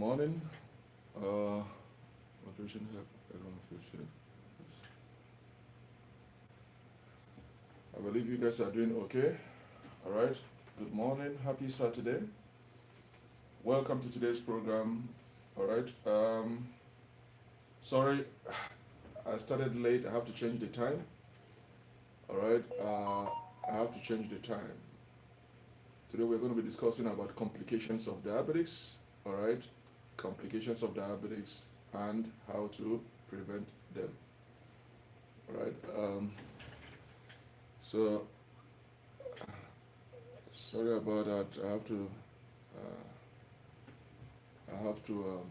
morning. Moderation help everyone feel safe. I believe you guys are doing okay. All right. Good morning. Happy Saturday. Welcome to today's program. All right. Sorry, I started late. I have to change the time. All right. I have to change the time. Today we're going to be discussing about complications of diabetics. All right. Complications of diabetics and how to prevent them. All right. So sorry about that. I have to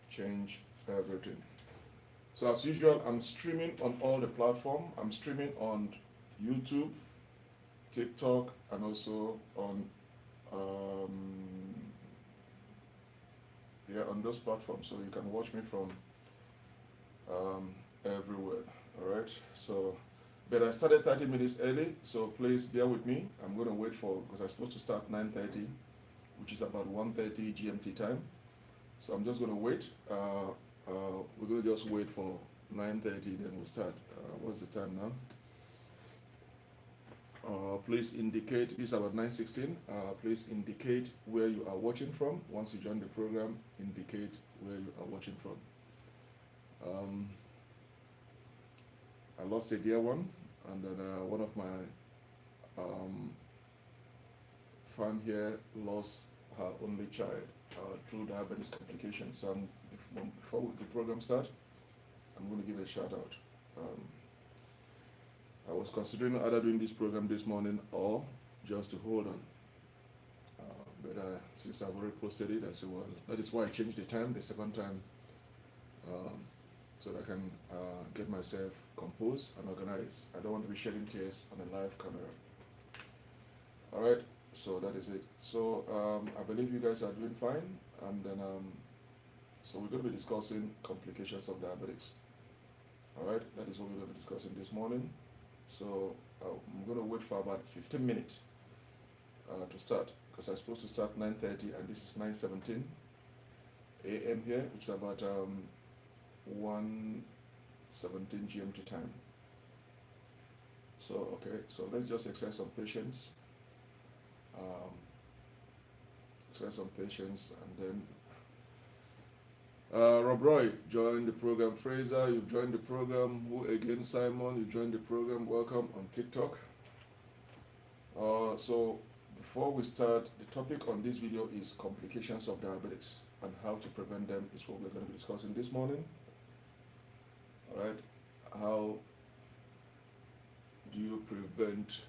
change everything. So as usual, I'm streaming on all the platform. I'm streaming on YouTube, TikTok, and also on on those platforms. So you can watch me from everywhere. All right. So, but I started 30 minutes early. So please bear with me. I'm going to wait for because I'm supposed to start 9:30, which is about 1:30 GMT time. So I'm just going to wait. We're going to just wait for 9:30, then we'll start. What's the time now? Please indicate, it's about 9:16. Please indicate where you are watching from. Once you join the program, indicate where you are watching from. I lost a dear one, and then one of my fan here lost her only child through diabetes complications. So before the program starts, I'm going to give a shout out. I was considering either doing this program this morning or just to hold on. But since I've already posted it, I said, well, that is why I changed the time the second time, so that I can get myself composed and organized. I don't want to be shedding tears on a live camera. All right, so that is it. So I believe you guys are doing fine, and then so we're going to be discussing complications of diabetics. All right, that is what we're going to be discussing this morning. So I'm going to wait for about 15 minutes to start because I'm supposed to start 9:30 and this is 9:17 a.m. here, which is about 1:17 GMT time. So okay, so let's just exercise some patience. And then Rob Roy joined the program. Fraser, you've joined the program. Who again? Simon, you joined the program. Welcome on TikTok. So before we start, the topic on this video is complications of diabetics and how to prevent them is what we're going to be discussing this morning. All right, how do you prevent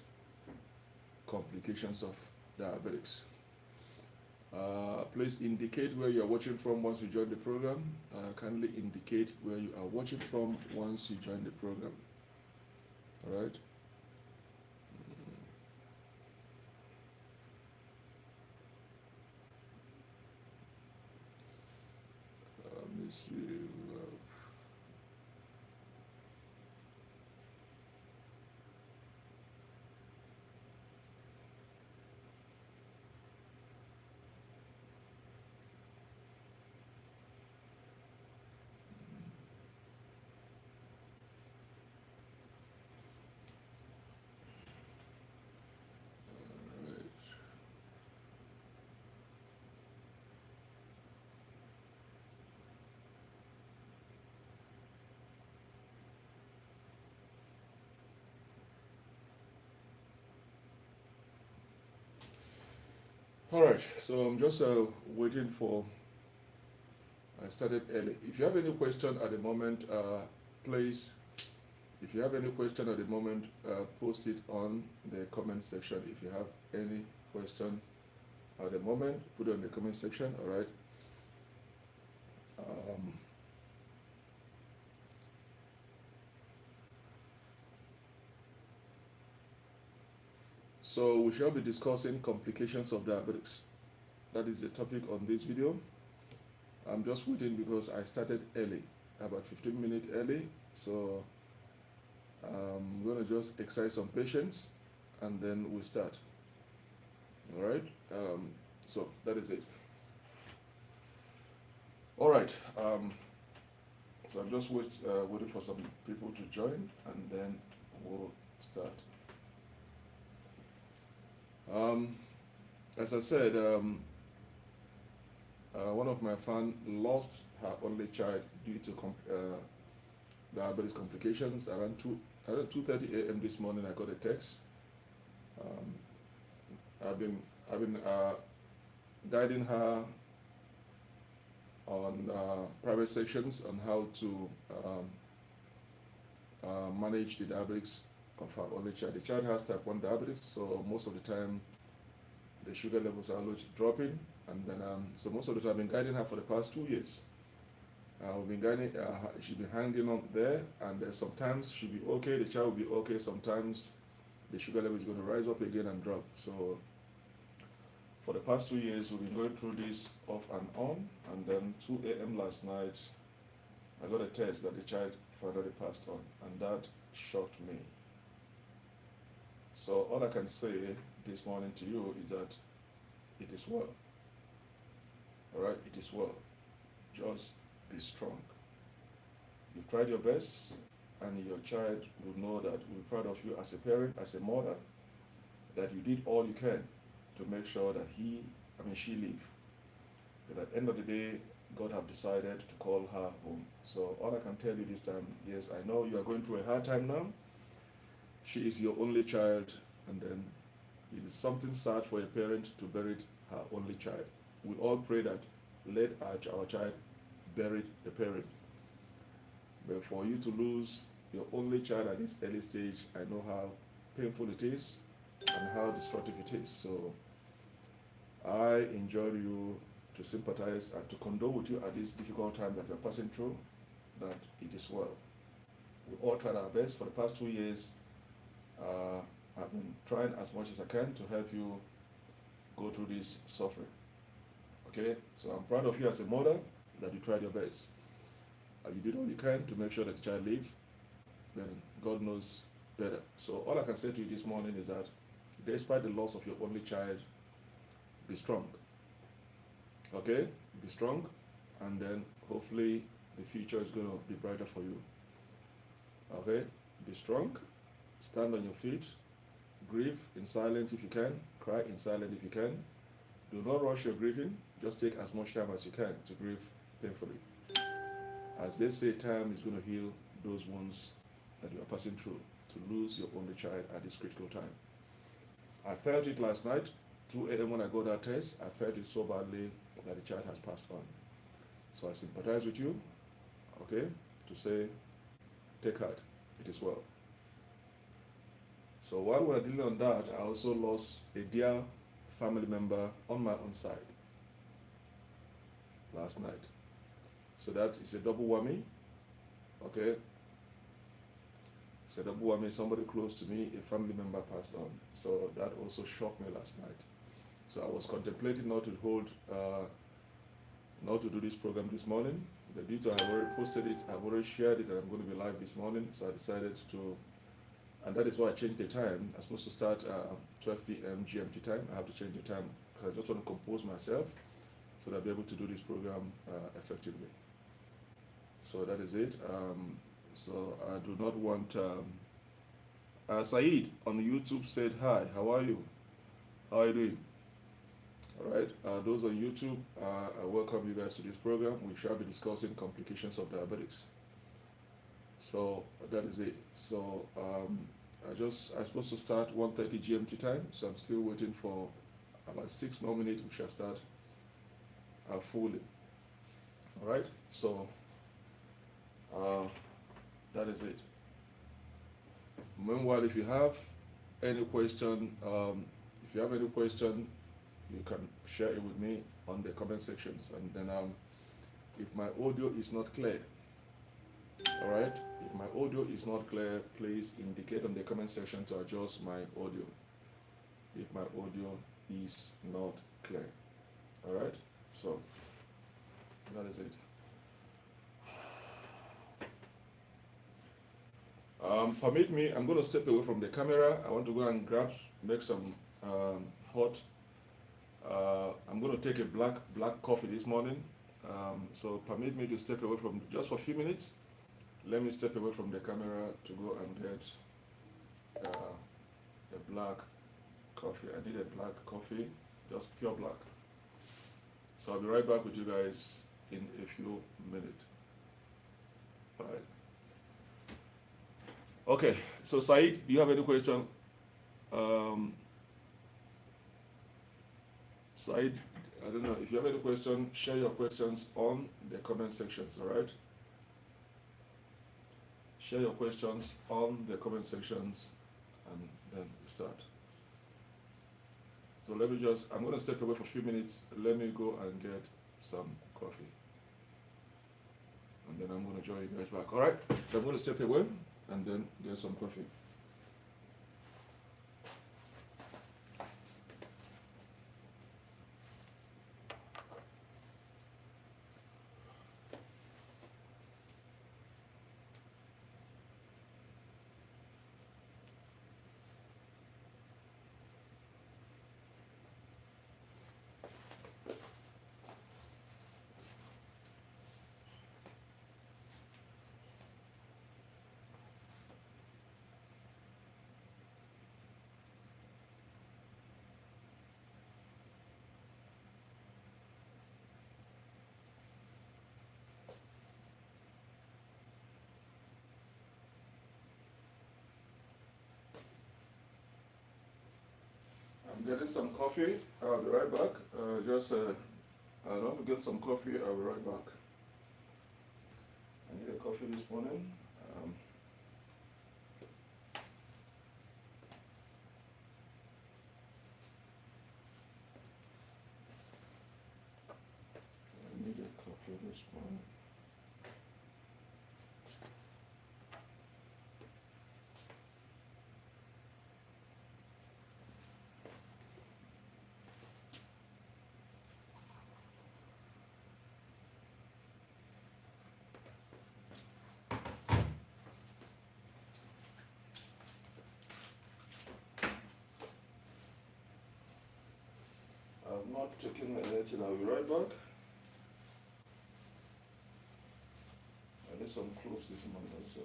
complications of diabetics? Please indicate where you are watching from once you join the program. Kindly indicate where you are watching from once you join the program. All right. Let me see. All right, so I'm just waiting for. I started early. If you have any question at the moment, please. If you have any question at the moment, post it on the comment section. If you have any question at the moment, put it on the comment section. All right. So we shall be discussing complications of diabetics. That is the topic on this video. I'm just waiting because I started early, about 15 minutes early. So I'm gonna just exercise some patience and then we'll start. All right. So that is it. right. So I'm just waiting for some people to join, and then we'll start. Um, as I said, one of my fans lost her only child due to diabetes complications around 2:30 a.m. this morning. I got a text. Um, I've been guiding her on private sections on how to manage the diabetes of her only child. The child has type 1 diabetes, so most of the time the sugar levels are always dropping, and then so most of the time I've been guiding her for the past 2 years. We've been guiding, she's been hanging on there, and sometimes she'll be okay, the child will be okay, sometimes the sugar level is going to rise up again and drop. So for the past 2 years, we've been going through this off and on, and then 2 a.m. last night, I got a test that the child finally passed on, and that shocked me. So all I can say this morning to you is that it is well. All right, it is well. Just be strong. You've tried your best, and your child will know that we're proud of you as a parent, as a mother, that you did all you can to make sure that she live. But at the end of the day, God have decided to call her home. So all I can tell you this time, yes, I know you are going through a hard time now. She is your only child, and then it is something sad for a parent to bury her only child. We all pray that let our child bury the parent. But for you to lose your only child at this early stage, I know how painful it is and how destructive it is. So I enjoy you to sympathize and to condole with you at this difficult time that we are passing through, that it is well. We all tried our best for the past 2 years. I've been trying as much as I can to help you go through this suffering. Okay, so I'm proud of you as a mother that you tried your best. You did all you can to make sure that the child lives. Then God knows better. So all I can say to you this morning is that despite the loss of your only child, be strong. Okay, be strong, and then hopefully the future is going to be brighter for you. Okay, be strong, stand on your feet, grieve in silence if you can, cry in silence if you can. Do not rush your grieving, just take as much time as you can to grieve painfully. As they say, time is going to heal those wounds that you are passing through, to lose your only child at this critical time. I felt it last night, 2 a.m. when I got that test. I felt it so badly that the child has passed on. So I sympathize with you, okay, to say, take heart, it is well. So while we're dealing on that, I also lost a dear family member on my own side last night. So that is a double whammy, okay? It's a double whammy, somebody close to me, a family member passed on. So that also shocked me last night. So I was contemplating not to do this program this morning, but due to I've already posted it, I've already shared it, and I'm going to be live this morning, so I decided to, and that is why I changed the time. I'm supposed to start 12 p.m. GMT time. I have to change the time because I just want to compose myself so that I'll be able to do this program effectively. So that is it. So I do not want. Saeed on YouTube said, "Hi, how are you? How are you doing?" All right. Those on YouTube, I welcome you guys to this program. We shall be discussing complications of diabetics. So that is it. So I'm supposed to start 1:30 GMT time. So I'm still waiting for about 6 more minutes. We shall start fully. All right. So that is it. Meanwhile, if you have any question, you can share it with me on the comment sections, and then if my audio is not clear, all right, if my audio is not clear, please indicate on the comment section to adjust my audio if my audio is not clear. All right, so that is it. Permit me, I'm going to step away from the camera. I want to go and make some hot. I'm going to take a black coffee this morning, So permit me to step away from just for a few minutes. Let me step away from the camera to go and get a black coffee. I need a black coffee, just pure black. So I'll be right back with you guys in a few minutes. All right. Okay, so Said, do you have any question? Um, Said, I don't know, if you have any question, share your questions on the comment sections, all right? Share your questions on the comment sections and then we start. So let me just, I'm going to step away for a few minutes. Let me go and get some coffee. And then I'm going to join you guys back, all right? So I'm going to step away and then get some coffee. I'm getting some coffee. I'll be right back. I want to get some coffee. I'll be right back. I need a coffee this morning. I need a coffee this morning. I've not taken anything. I'll be right back. I need some clothes this morning also.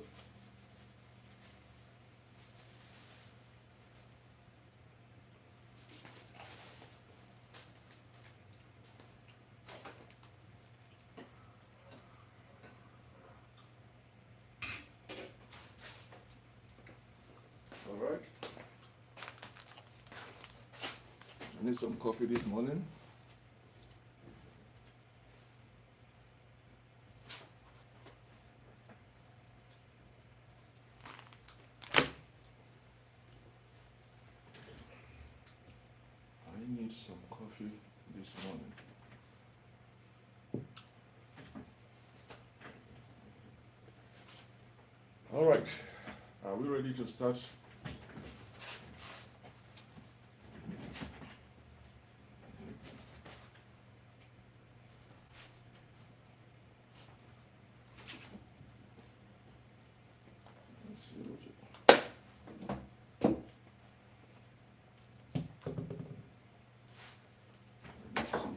All right. I need some coffee this morning. I need some coffee this morning. All right. Are we ready to start? Let's see what it. Let's see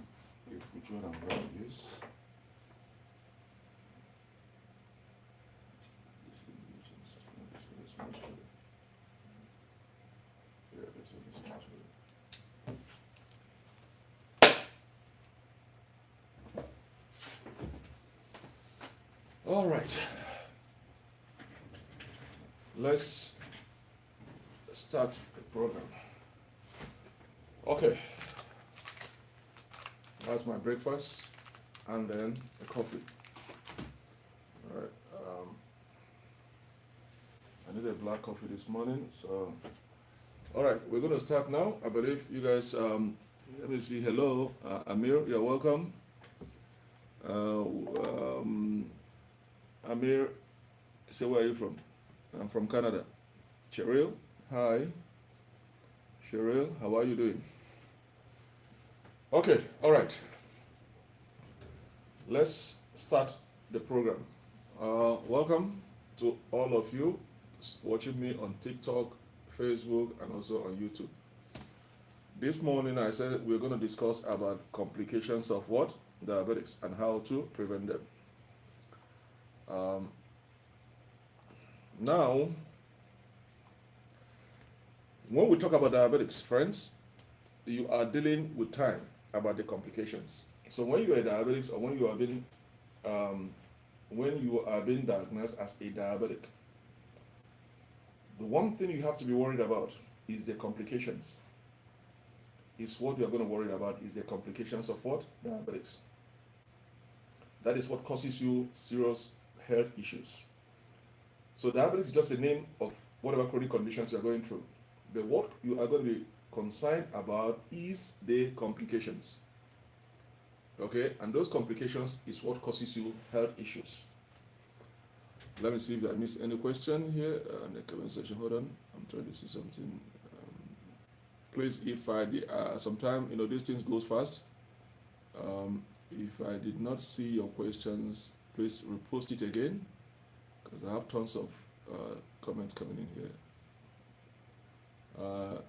if which one I'm going to use. This one is much better. Yeah, this one is much better. All right. Let's start the program. Okay. That's my breakfast and then a coffee. All right. I need a black coffee this morning. So, all right, we're going to start now. I believe you guys, let me see. Hello, Amir, you're welcome. Amir, say where are you from? I'm from Canada. Cheryl, hi. Cheryl, how are you doing? Okay, all right. Let's start the program. Welcome to all of you watching me on TikTok, Facebook, and also on YouTube. This morning I said we're going to discuss about complications of what? diabetics and how to prevent them. Um, Now, when we talk about diabetics, friends, you are dealing with time about the complications. So when you are diabetics or um, when you are being diagnosed as a diabetic, the one thing you have to be worried about is the complications. Is what you are going to worry about is the complications of what? Diabetics. That is what causes you serious health issues. So diabetes is just a name of whatever chronic conditions you are going through. But what you are going to be concerned about is the complications. Okay, and those complications is what causes you health issues. Let me see if I missed any question here in the comment section. Hold on, I'm trying to see something. Please, if I did, sometime these things goes fast. If I did not see your questions, please repost it again because I have tons of comments coming in here.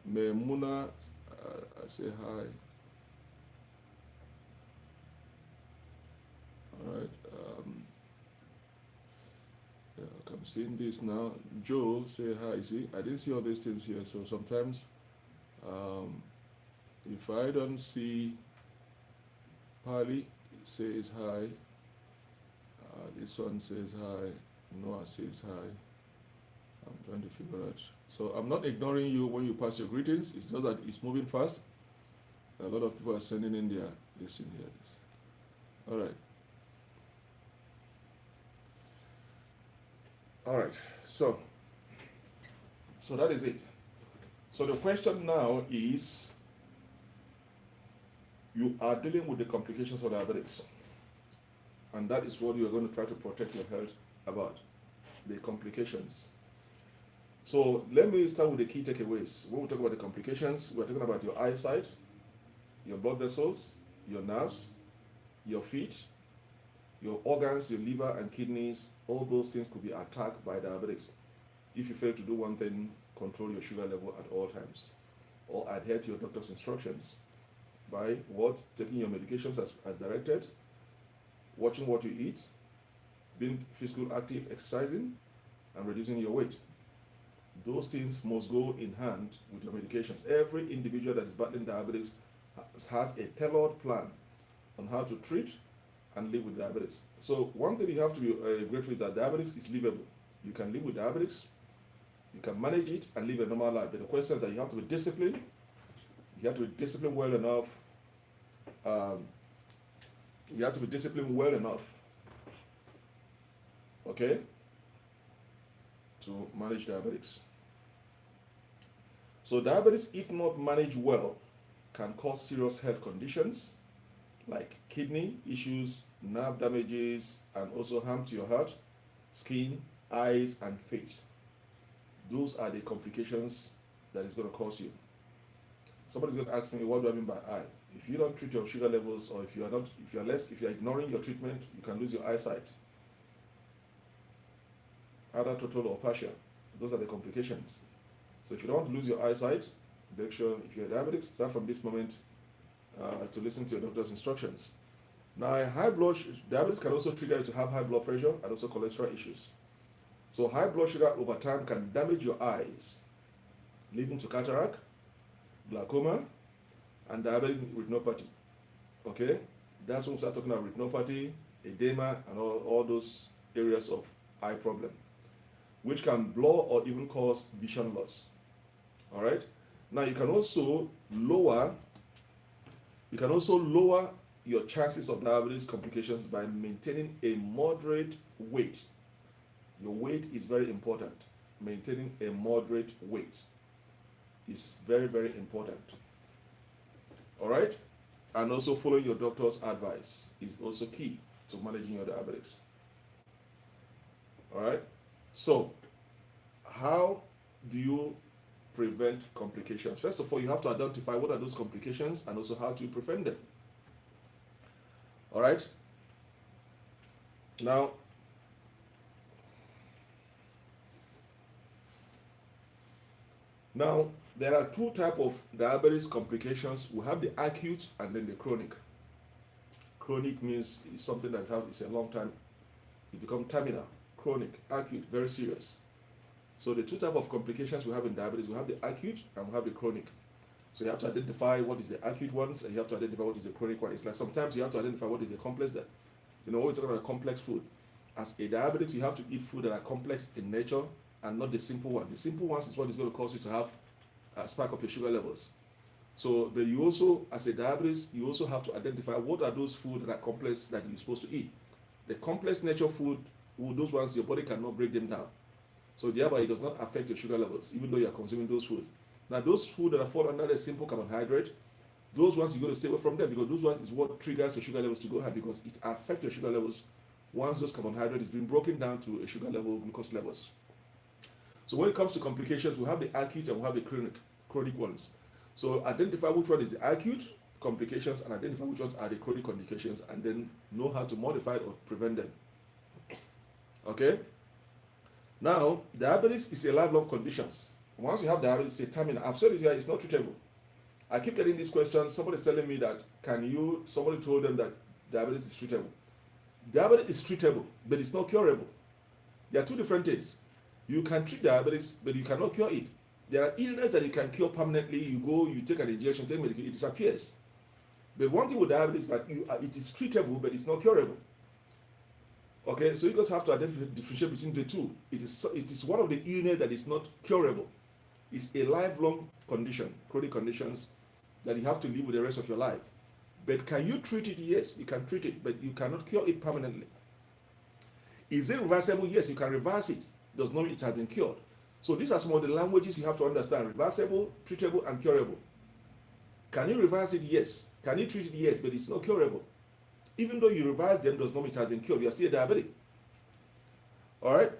Memuna, I say hi. All right. I'm seeing this now. Joe, say hi. You see, I didn't see all these things here, so sometimes if I don't see Pali says hi, this one says hi, Noah says hi. I'm trying to figure out. So I'm not ignoring you when you pass your greetings. It's just that it's moving fast. A lot of people are sending in their listing here. All right. All right. So that is it. So the question now is, you are dealing with the complications of diabetics, and that is what you are going to try to protect your health about, the complications. So let me start with the key takeaways. When we talk about the complications, we're talking about your eyesight, your blood vessels, your nerves, your feet, your organs, your liver and kidneys. All those things could be attacked by diabetics. If you fail to do one thing, control your sugar level at all times, or adhere to your doctor's instructions by what? Taking your medications as directed, watching what you eat, being physically active, exercising, and reducing your weight. Those things must go in hand with your medications. Every individual that is battling diabetes has a tailored plan on how to treat and live with diabetes. So one thing you have to be grateful is that diabetes is livable. You can live with diabetes, you can manage it and live a normal life. But the question is that you have to be disciplined. You have to be disciplined well enough. You have to be disciplined well enough, okay, to manage diabetics. So diabetes, if not managed well, can cause serious health conditions like kidney issues, nerve damages, and also harm to your heart, skin, eyes, and feet. Those are the complications that is going to cause you. Somebody's going to ask me, what do I mean by eye? If you don't treat your sugar levels, or if you are ignoring your treatment, you can lose your eyesight, either total or partial. Those are the complications. So if you don't want to lose your eyesight, make sure, if you're diabetic, start from this moment to listen to your doctor's instructions. Now, diabetes can also trigger you to have high blood pressure and also cholesterol issues. So high blood sugar over time can damage your eyes, leading to cataract, glaucoma, and diabetic retinopathy. Okay? That's when we start talking about retinopathy, edema, and all those areas of eye problem, which can blur or even cause vision loss. All right? Now you can also lower your chances of diabetes complications by maintaining a moderate weight. Your weight is very important. Maintaining a moderate weight is very, very important. All right? And also following your doctor's advice is also key to managing your diabetes. All right? So, how do you prevent complications? First of all, you have to identify what are those complications and also how to prevent them. All right? Now, there are two types of diabetes complications. We have the acute and then the chronic. Chronic means it's something it's a long time. It becomes terminal, chronic, acute, very serious. So the two type of complications we have in diabetes, we have the acute and we have the chronic. So you have to identify what is the acute ones and you have to identify what is the chronic one. It's like sometimes you have to identify what is the complex that, when we're talking about complex food, as a diabetic, you have to eat food that are complex in nature and not the simple one. The simple ones is what is going to cause you to have a spike up your sugar levels. So, but you also, as a diabetes, you also have to identify what are those food that are complex that you're supposed to eat. The complex nature food, those ones your body cannot break them down. So thereby it does not affect your sugar levels, even though you are consuming those foods. Now those food that fall under the simple carbohydrate, those ones you got to stay away from them because those ones is what triggers your sugar levels to go high because it affects your sugar levels once those carbohydrates is being broken down to a sugar level, glucose levels. So when it comes to complications, we have the acute and we have the chronic ones. So identify which one is the acute complications and identify which ones are the chronic complications and then know how to modify or prevent them. Okay? Now, diabetes is a lifelong condition. Once you have diabetes, it's a terminal. I've said it here, it's not treatable. I keep getting this question. Somebody's telling me that, somebody told them that diabetes is treatable. Diabetes is treatable, but it's not curable. There are two different things. You can treat diabetes, but you cannot cure it. There are illnesses that you can cure permanently. You go, you take an injection, take medication, it disappears. But one thing with diabetes is that it is treatable, but it's not curable. Okay, so you guys have to differentiate between the two. It is one of the illness that is not curable. It's a lifelong condition, chronic conditions that you have to live with the rest of your life. But can you treat it? Yes, you can treat it, but you cannot cure it permanently. Is it reversible? Yes, you can reverse it. Does not mean it has been cured. So these are some of the languages you have to understand: reversible, treatable, and curable. Can you reverse it? Yes. Can you treat it? Yes, but it's not curable. Even though you reverse them, does not mean it has been cured. You are still diabetic. All right.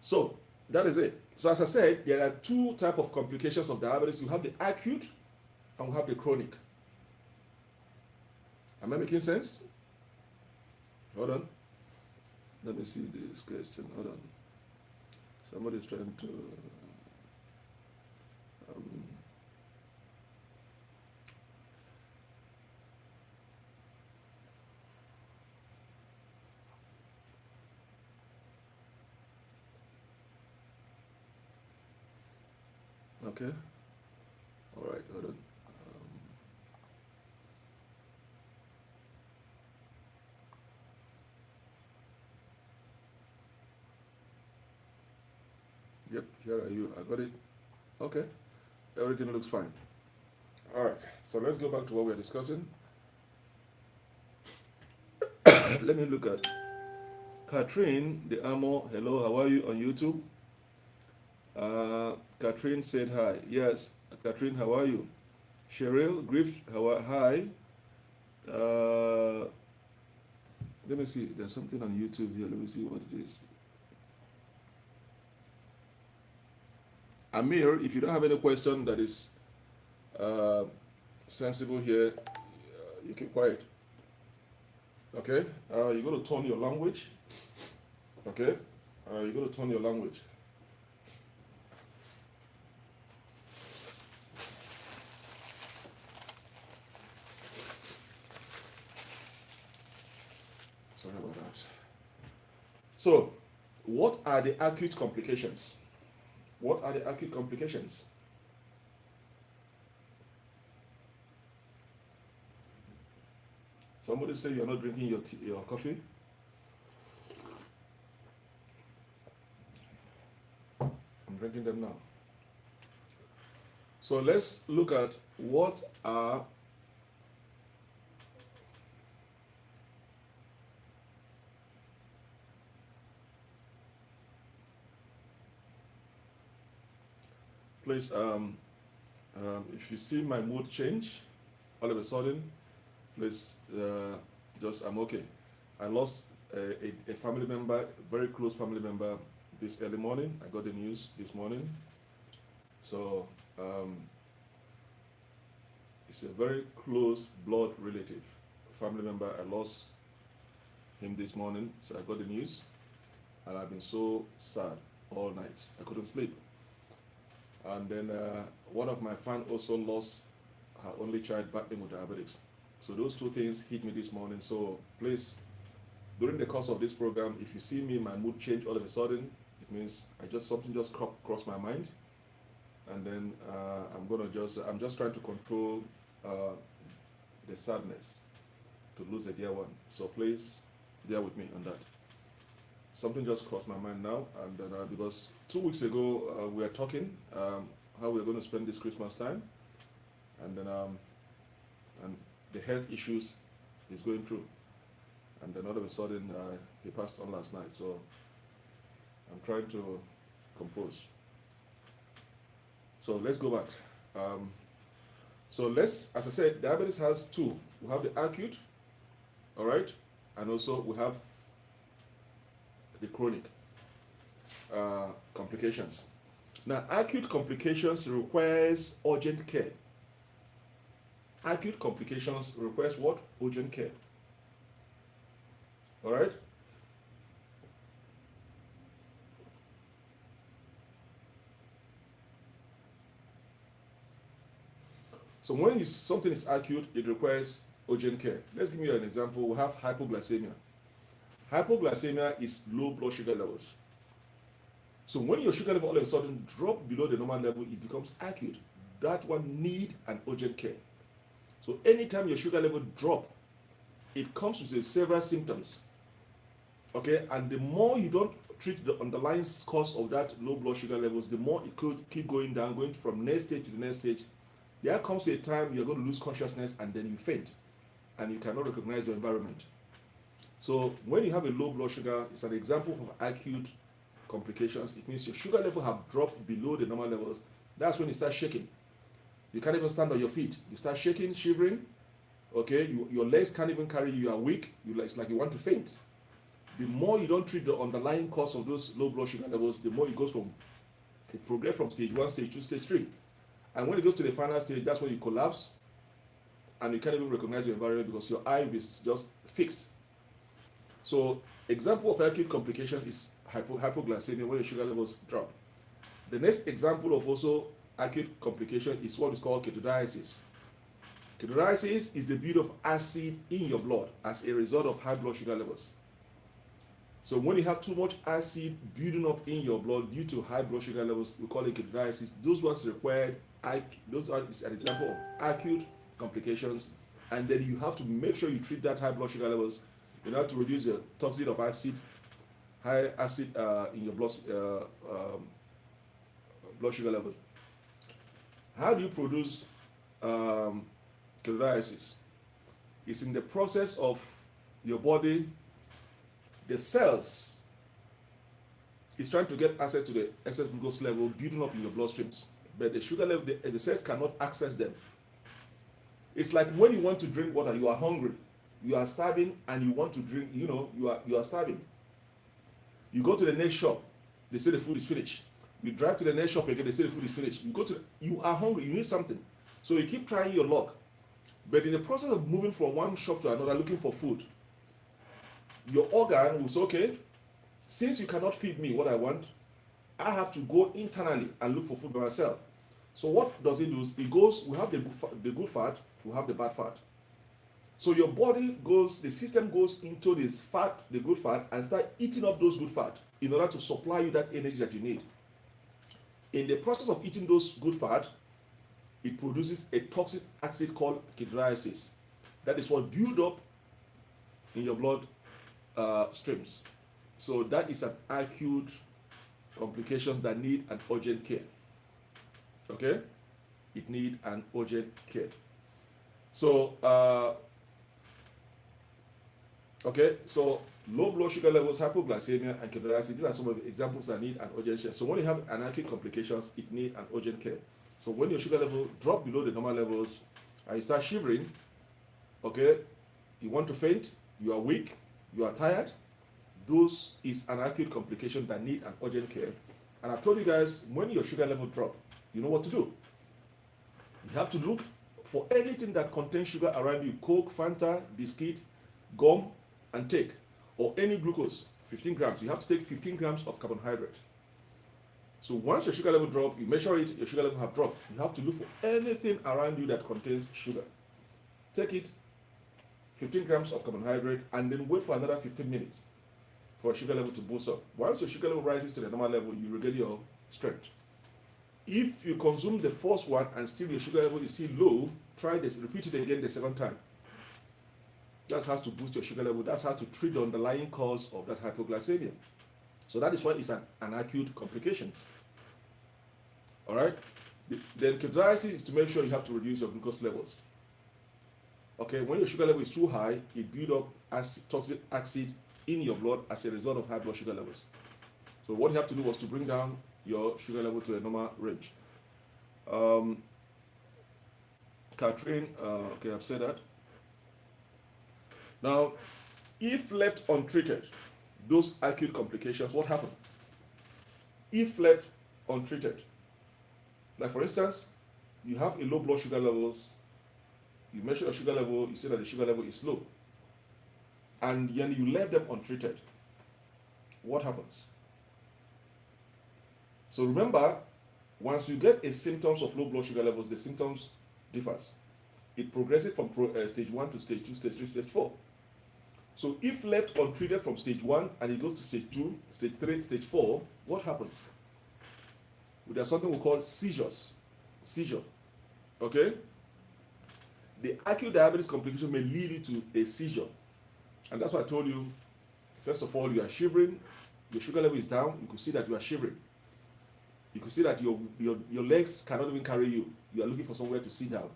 So that is it. So as I said, there are two types of complications of diabetes. You have the acute and we have the chronic. Am I making sense? Hold on. Let me see this question. Hold on. Somebody's trying to. Okay. All right. Hold on. Yep. Here are you. I got it. Okay. Everything looks fine. All right. So let's go back to what we're discussing. Let me look at Catherine the Amo. Hello. How are you on YouTube? Catherine said hi. Yes, Catherine, how are you? Cheryl Griffith, hi. Let me see. There's something on YouTube here. Let me see what it is. Amir, if you don't have any question that is sensible here, you keep quiet. Okay? You're going to turn your language. Okay? You're going to turn your language. Sorry about that. So, what are the acute complications? What are the acute complications? Somebody say you're not drinking your tea, your coffee. I'm drinking them now. So let's look at what are please if you see my mood change all of a sudden, please just I'm okay. I lost a family member, very close family member this early morning. I got the news this morning. So it's a very close blood relative, family member. I lost him this morning, so I got the news, and I've been so sad all night. I couldn't sleep. And then one of my fans also lost her only child battling with diabetes. So those two things hit me this morning. So please, during the course of this program, if you see me, my mood change all of a sudden, it means something just crossed my mind, and then I'm just trying to control the sadness to lose a dear one. So please bear with me on that. Something just crossed my mind now, and because 2 weeks ago we were talking how we are going to spend this Christmas time, and then and the health issues he's going through, and then all of a sudden he passed on last night. So I'm trying to compose. So let's go back. So let's, as I said, diabetes has two. We have the acute, all right, and also we have the chronic complications. Now, acute complications requires urgent care. Acute complications requires what? Urgent care. All right? So when something is acute, it requires urgent care. Let's give you an example. We have hypoglycemia. Hypoglycemia is low blood sugar levels. So when your sugar level all of a sudden drop below the normal level, it becomes acute. That one need an urgent care. So anytime your sugar level drop, it comes with several symptoms. Okay, and the more you don't treat the underlying cause of that low blood sugar levels, the more it could keep going down, going from next stage to the next stage. There comes a time you're going to lose consciousness and then you faint, and you cannot recognize your environment. So when you have a low blood sugar, it's an example of acute complications. It means your sugar level have dropped below the normal levels. That's when you start shaking. You can't even stand on your feet. You start shaking, shivering. Okay, your legs can't even carry you. You are weak. It's like you want to faint. The more you don't treat the underlying cause of those low blood sugar levels, the more it progresses from stage 1, stage 2, stage 3. And when it goes to the final stage, that's when you collapse and you can't even recognize your environment because your eye is just fixed. So, example of acute complication is hypoglycemia, when your sugar levels drop. The next example of also acute complication is what is called ketoacidosis. Ketoacidosis is the build of acid in your blood as a result of high blood sugar levels. So when you have too much acid building up in your blood due to high blood sugar levels, we call it ketoacidosis. Those ones required, those are an example of acute complications, and then you have to make sure you treat that high blood sugar levels in order to reduce the toxicity of high acid in your blood sugar levels. How do you produce ketoacidosis? It's in the process of your body. The cells is trying to get access to the excess glucose level building up in your bloodstreams, but the sugar level, the cells cannot access them. It's like when you want to drink water, you are hungry, you are starving, and you want to drink. You are starving. You go to the next shop, they say the food is finished. You drive to the next shop again, they say the food is finished. You are hungry, you need something, so you keep trying your luck. But in the process of moving from one shop to another looking for food, your organ will say, okay, since you cannot feed me what I want, I have to go internally and look for food by myself. So what does it do? We have the good fat, we have the bad fat. So your body the system goes into this fat, the good fat, and start eating up those good fat in order to supply you that energy that you need. In the process of eating those good fat, it produces a toxic acid called ketoacidosis. That is what builds up in your blood streams. So that is an acute complication that need an urgent care. Okay, it need an urgent care. So so low blood sugar levels, hypoglycemia, and ketoacidosis, these are some of the examples that need an urgent care. So when you have an acute complications, it need an urgent care. So when your sugar level drop below the normal levels and you start shivering, okay, you want to faint, you are weak, you are tired, those is an acute complication that need an urgent care. And I've told you guys, when your sugar level drop, you know what to do. You have to look for anything that contains sugar around you: Coke, Fanta, biscuit, gum, and take, or any glucose, 15 grams. You have to take 15 grams of carbohydrate. So once your sugar level drop, you measure it, your sugar level have dropped. You have to look for anything around you that contains sugar. Take it 15 grams of carbohydrate, and then wait for another 15 minutes for sugar level to boost up. Once your sugar level rises to the normal level, you regain your strength. If you consume the first one and still your sugar level is still low, try this, repeat it again the second time. That's how to boost your sugar level. That's how to treat the underlying cause of that hypoglycemia. So that is why it's an acute complications. All right. Then ketoacidosis is to make sure you have to reduce your glucose levels. Okay, when your sugar level is too high, it builds up toxic acid in your blood as a result of high blood sugar levels. So what you have to do was to bring down your sugar level to a normal range. Catherine, okay, I've said that. Now, if left untreated, those acute complications, what happened? If left untreated, like for instance, you have a low blood sugar levels, you measure your sugar level, you see that the sugar level is low, and then you left them untreated, what happens? So remember, once you get a symptoms of low blood sugar levels, the symptoms differs. It progresses from stage 1 to stage 2, stage 3, stage 4. So if left untreated from stage 1 and it goes to stage 2, stage 3, stage 4, what happens? Well, there's something we call seizures. Seizure. Okay? The acute diabetes complication may lead you to a seizure. And that's why I told you, first of all, you are shivering, your sugar level is down, you could see that you are shivering. You could see that your legs cannot even carry you. You are looking for somewhere to sit down.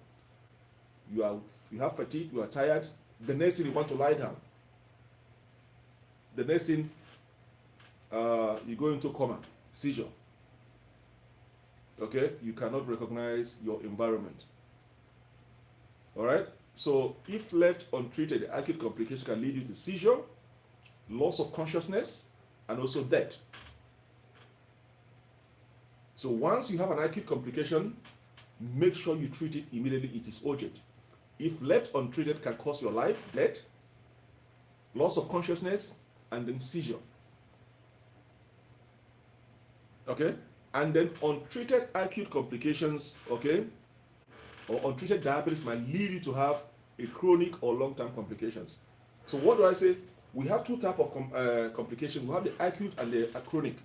You have fatigue, you are tired. The next thing, you want to lie down. The next thing, you go into coma, seizure. Okay, you cannot recognize your environment. All right, so if left untreated, the acute complication can lead you to seizure, loss of consciousness, and also death. So once you have an acute complication, make sure you treat it immediately. It is urgent. If left untreated, can cause your life, death, loss of consciousness, and then seizure. Okay? And then untreated acute complications, okay, or untreated diabetes might lead you to have a chronic or long-term complications. So what do I say? We have two types of complications. We have the acute and the chronic.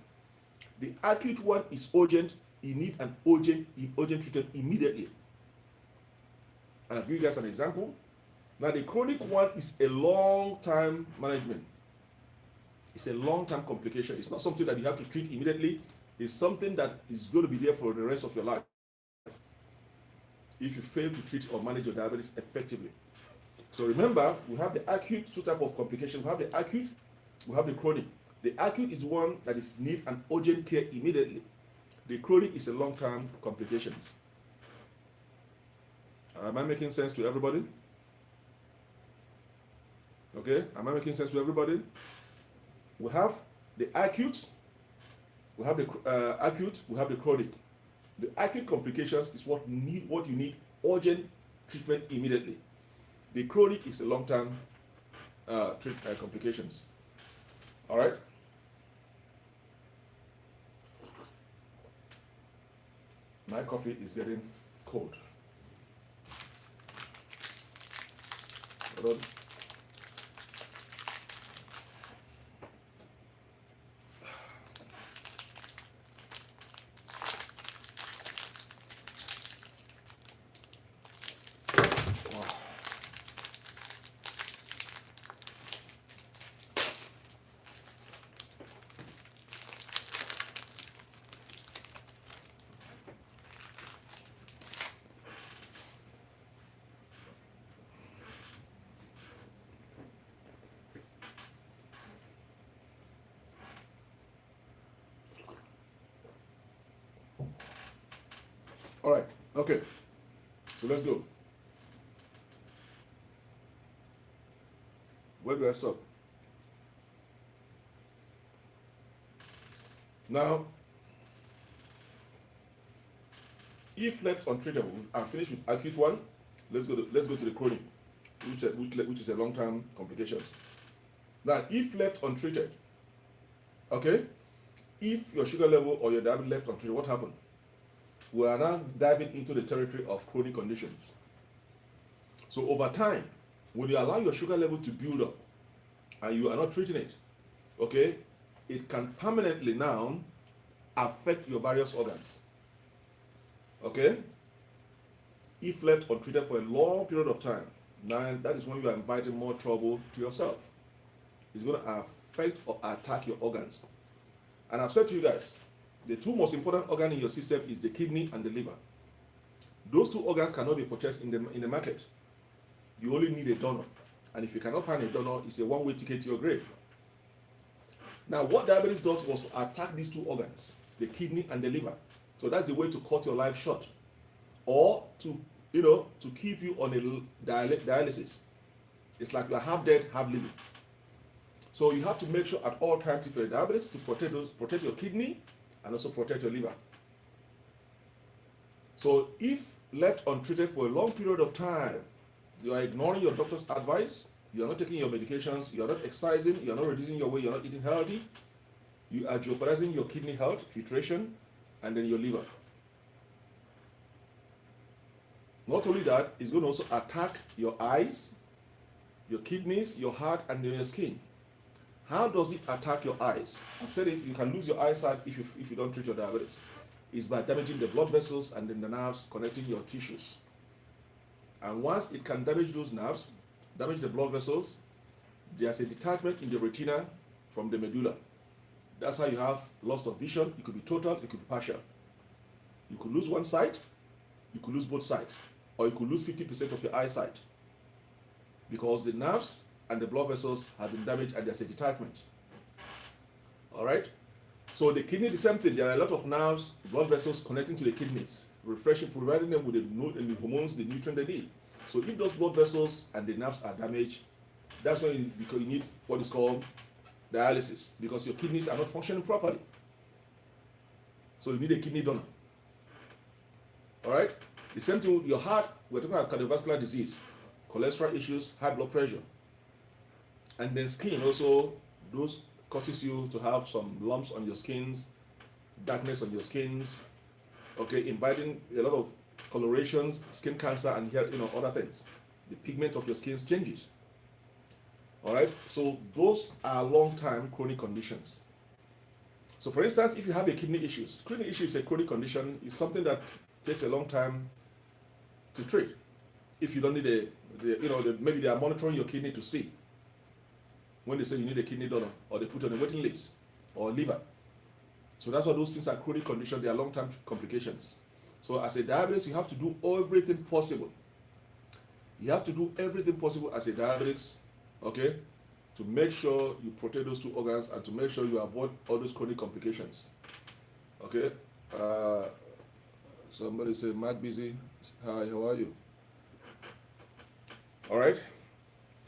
The acute one is urgent. You need an urgent treatment immediately. And I'll give you guys an example. Now the chronic one is a long-time management. It's a long-term complication. It's not something that you have to treat immediately. It's something that is going to be there for the rest of your life if you fail to treat or manage your diabetes effectively. So remember, we have the acute, two types of complications. We have the acute, we have the chronic. The acute is one that is need an urgent care immediately. The chronic is a long-term complications. Am I making sense to everybody? Okay, am I making sense to everybody? We have the acute, we have the acute, we have the chronic. The acute complications is what you need urgent treatment immediately. The chronic is a long-term complications. All right. My coffee is getting cold. Hold on. All right, okay, so let's go. Where do I stop? Now, if left untreatable, I'm finished with acute one. Let's go to the chronic, which is a long-term complications. Now, if left untreated, okay, if your sugar level or your diabetes left untreated, what happened? We are now diving into the territory of chronic conditions. So over time, When you allow your sugar level to build up and you are not treating it, okay, it can permanently now affect your various organs. Okay? If left untreated for a long period of time, now that is when you are inviting more trouble to yourself. It's going to affect or attack your organs. And I've said to you guys, the two most important organs in your system is the kidney and the liver. Those two organs cannot be purchased in the market. You only need a donor. And if you cannot find a donor, it's a one-way ticket to your grave. Now, what diabetes does was to attack these two organs, the kidney and the liver. So that's the way to cut your life short, or to keep you on a dialysis. It's like you're half dead, half living. So you have to make sure at all times, if you're diabetes, to protect your kidney and also protect your liver. So if left untreated for a long period of time, you are ignoring your doctor's advice, you are not taking your medications, you are not exercising, you are not reducing your weight, you are not eating healthy, you are jeopardizing your kidney health, filtration, and then your liver. Not only that, it's going to also attack your eyes, your kidneys, your heart, and your skin. How does it attack your eyes? I've said it, you can lose your eyesight if you don't treat your diabetes. It's by damaging the blood vessels and then the nerves connecting your tissues. And once it can damage those nerves, damage the blood vessels, there's a detachment in the retina from the medulla. That's how you have loss of vision. It could be total, it could be partial. You could lose one side, you could lose both sides, or you could lose 50% of your eyesight because the nerves and the blood vessels have been damaged and there's a detachment. All right? So the kidney, the same thing. There are a lot of nerves, blood vessels connecting to the kidneys, refreshing, providing them with the hormones, the nutrients they need. So if those blood vessels and the nerves are damaged, that's when you need what is called dialysis, because your kidneys are not functioning properly. So you need a kidney donor. All right? The same thing with your heart. We're talking about cardiovascular disease, cholesterol issues, high blood pressure. And then skin also, those causes you to have some lumps on your skins, darkness on your skins, okay, inviting a lot of colorations, skin cancer, and here, other things. The pigment of your skin changes. All right, so those are long-time chronic conditions. So for instance, if you have a kidney issue is a chronic condition. It's something that takes a long time to treat. If you don't need maybe they are monitoring your kidney to see when they say you need a kidney donor, or they put you on a waiting list, or liver. So that's why those things are chronic conditions. They are long-term complications. So as a diabetes, you have to do everything possible. You have to do everything possible as a diabetes, okay, to make sure you protect those two organs and to make sure you avoid all those chronic complications. Okay. Somebody say, Matt Busy. Hi, how are you? All right.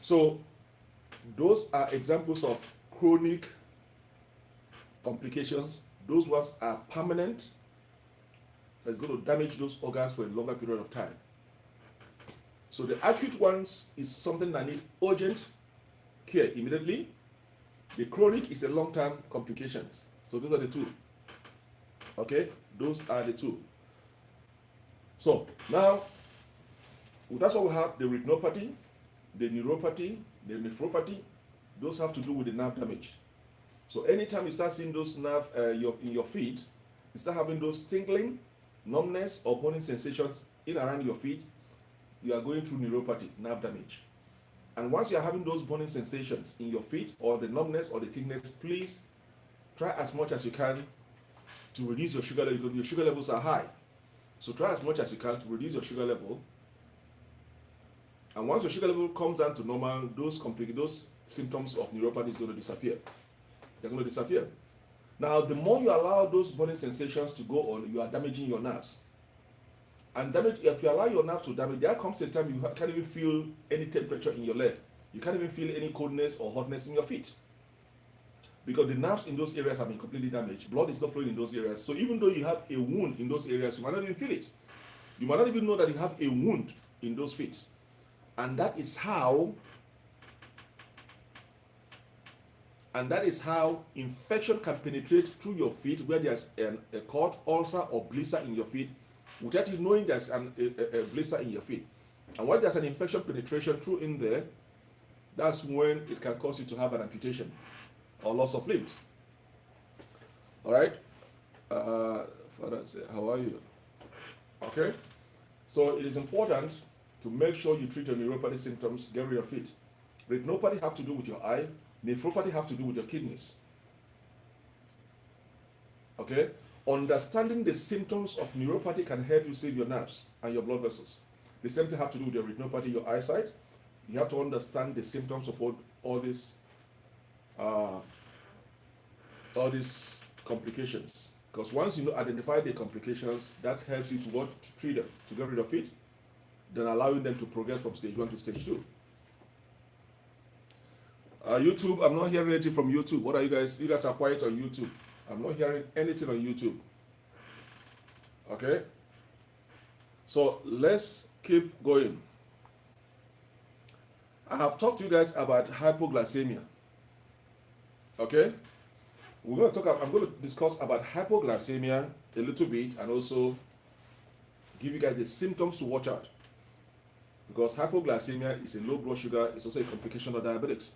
So those are examples of chronic complications. Those ones are permanent. That's going to damage those organs for a longer period of time. So the acute ones is something that need urgent care immediately. The chronic is a long-term complications. So those are the two. Okay, those are the two. So now, that's what we have: the retinopathy, the neuropathy, the nephropathy. Those have to do with the nerve damage. So anytime you start seeing those nerve in your feet, you start having those tingling, numbness, or burning sensations in around your feet, you are going through neuropathy, nerve damage. And once you are having those burning sensations in your feet, or the numbness or the tingliness, please try as much as you can to reduce your sugar level, because your sugar levels are high. So try as much as you can to reduce your sugar level. And once your sugar level comes down to normal, those symptoms of neuropathy is going to disappear. They're going to disappear. Now, the more you allow those burning sensations to go on, you are damaging your nerves. And if you allow your nerves to damage, there comes a time you can't even feel any temperature in your leg. You can't even feel any coldness or hotness in your feet. Because the nerves in those areas have been completely damaged. Blood is not flowing in those areas. So even though you have a wound in those areas, you might not even feel it. You might not even know that you have a wound in those feet. And that is how infection can penetrate through your feet, where there's a cut, ulcer, or blister in your feet, without you knowing there's a blister in your feet. And when there's an infection penetration through in there, that's when it can cause you to have an amputation or loss of limbs. All right? Father, how are you? Okay? So it is important to make sure you treat your neuropathy symptoms, get rid of it. Retinopathy have to do with your eye. Nephropathy have to do with your kidneys. Okay? Understanding the symptoms of neuropathy can help you save your nerves and your blood vessels. The same thing have to do with your retinopathy, your eyesight. You have to understand the symptoms of all these complications. Because once you identify the complications, that helps you to treat them, to get rid of it, then allowing them to progress from stage 1 to stage 2. YouTube, I'm not hearing anything from YouTube. What are you guys? You guys are quiet on YouTube. I'm not hearing anything on YouTube. Okay? So let's keep going. I have talked to you guys about hypoglycemia. Okay? I'm going to discuss about hypoglycemia a little bit and also give you guys the symptoms to watch out. Because hypoglycemia is a low blood sugar, it's also a complication of diabetics.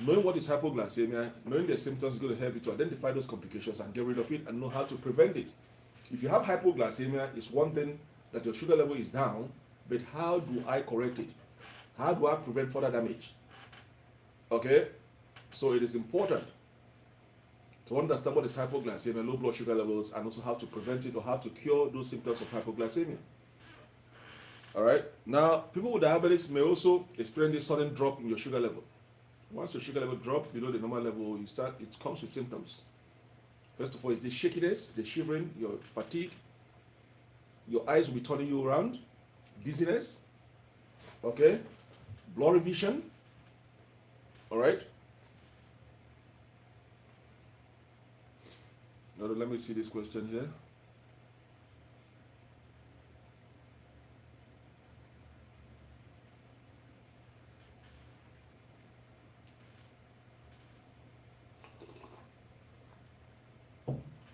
Knowing what is hypoglycemia, knowing the symptoms is going to help you to identify those complications and get rid of it and know how to prevent it. If you have hypoglycemia, it's one thing that your sugar level is down, but how do I correct it? How do I prevent further damage? Okay? So it is important to understand what is hypoglycemia, low blood sugar levels, and also how to prevent it or how to cure those symptoms of hypoglycemia. All right? Now, people with diabetics may also experience a sudden drop in your sugar level. Once your sugar level drops below the normal level, it comes with symptoms. First of all, it's the shakiness, the shivering, your fatigue. Your eyes will be turning you around, dizziness, okay, blurry vision, all right. Now let me see this question here.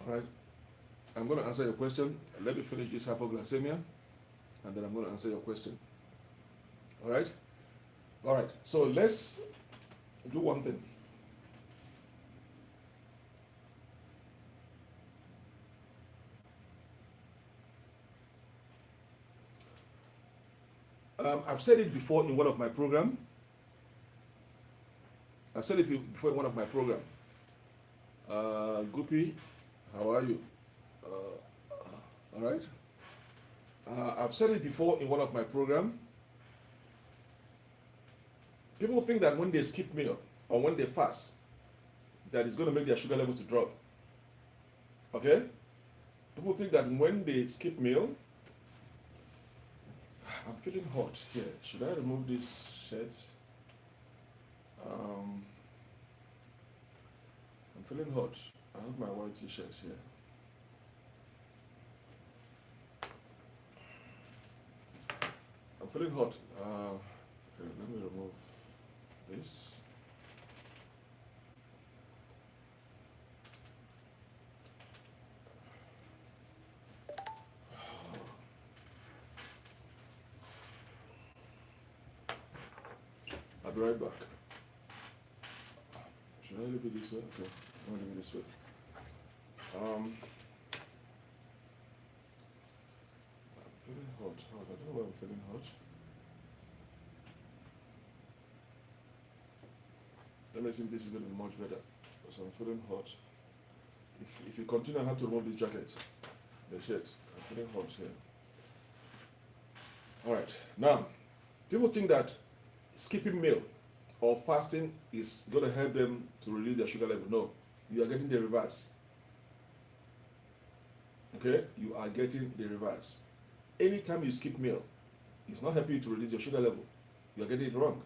All right, I'm going to answer your question. Let me finish this hypoglycemia, and then I'm going to answer your question. All right? All right, so let's do one thing. I've said it before in one of my programs. Guppy, how are you? All right. I've said it before in one of my programs. People think that when they skip meal or when they fast, that it's going to make their sugar level to drop. Okay? People think that when they skip meal, I'm feeling hot here. Should I remove this shirt? I'm feeling hot. I have my white t-shirt here. I'm feeling hot. Okay, let me remove this. I'll be right back. Should I leave it this way? Okay, I'm gonna leave it this way. I'm feeling hot. I don't know why I'm feeling hot. Let me see if this is going to be much better. Because I'm feeling hot. If you continue, I have to remove this jacket, the shirt. I'm feeling hot here. All right. Now, people think that skipping meal or fasting is going to help them to reduce their sugar level. No, you are getting the reverse. Okay, you are getting the reverse. Anytime you skip meal, it's not helping you to reduce your sugar level. You are getting it wrong.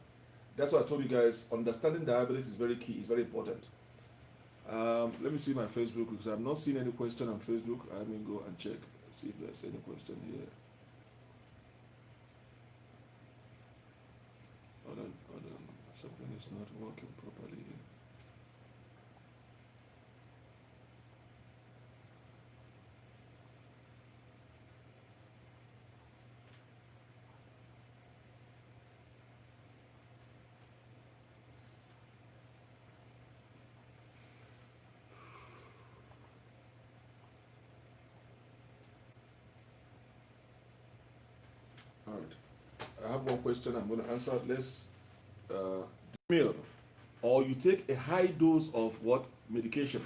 That's why I told you guys, understanding diabetes is very key, it's very important. Let me see my Facebook because I've not seen any question on Facebook. I may go and check, see if there's any question here. Hold on. Something is not working properly here. All right. I have one question I'm going to answer. Let's uh, meal, or you take a high dose of what medication.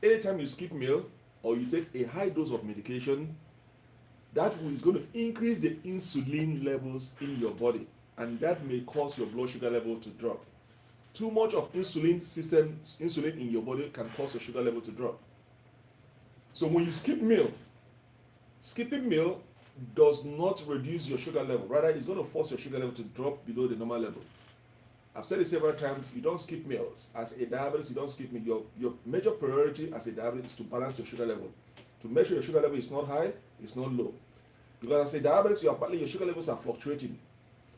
Anytime you skip meal or you take a high dose of medication, that is going to increase the insulin levels in your body, and that may cause your blood sugar level to drop. Too much of insulin in your body can cause your sugar level to drop. So when you skip meal, skipping meal does not reduce your sugar level. Rather, it's going to force your sugar level to drop below the normal level. I've said it several times, you don't skip meals. As a diabetes, you don't skip meals. Your major priority as a diabetes is to balance your sugar level. To make sure your sugar level is not high, it's not low. Because as a diabetes, your sugar levels are fluctuating.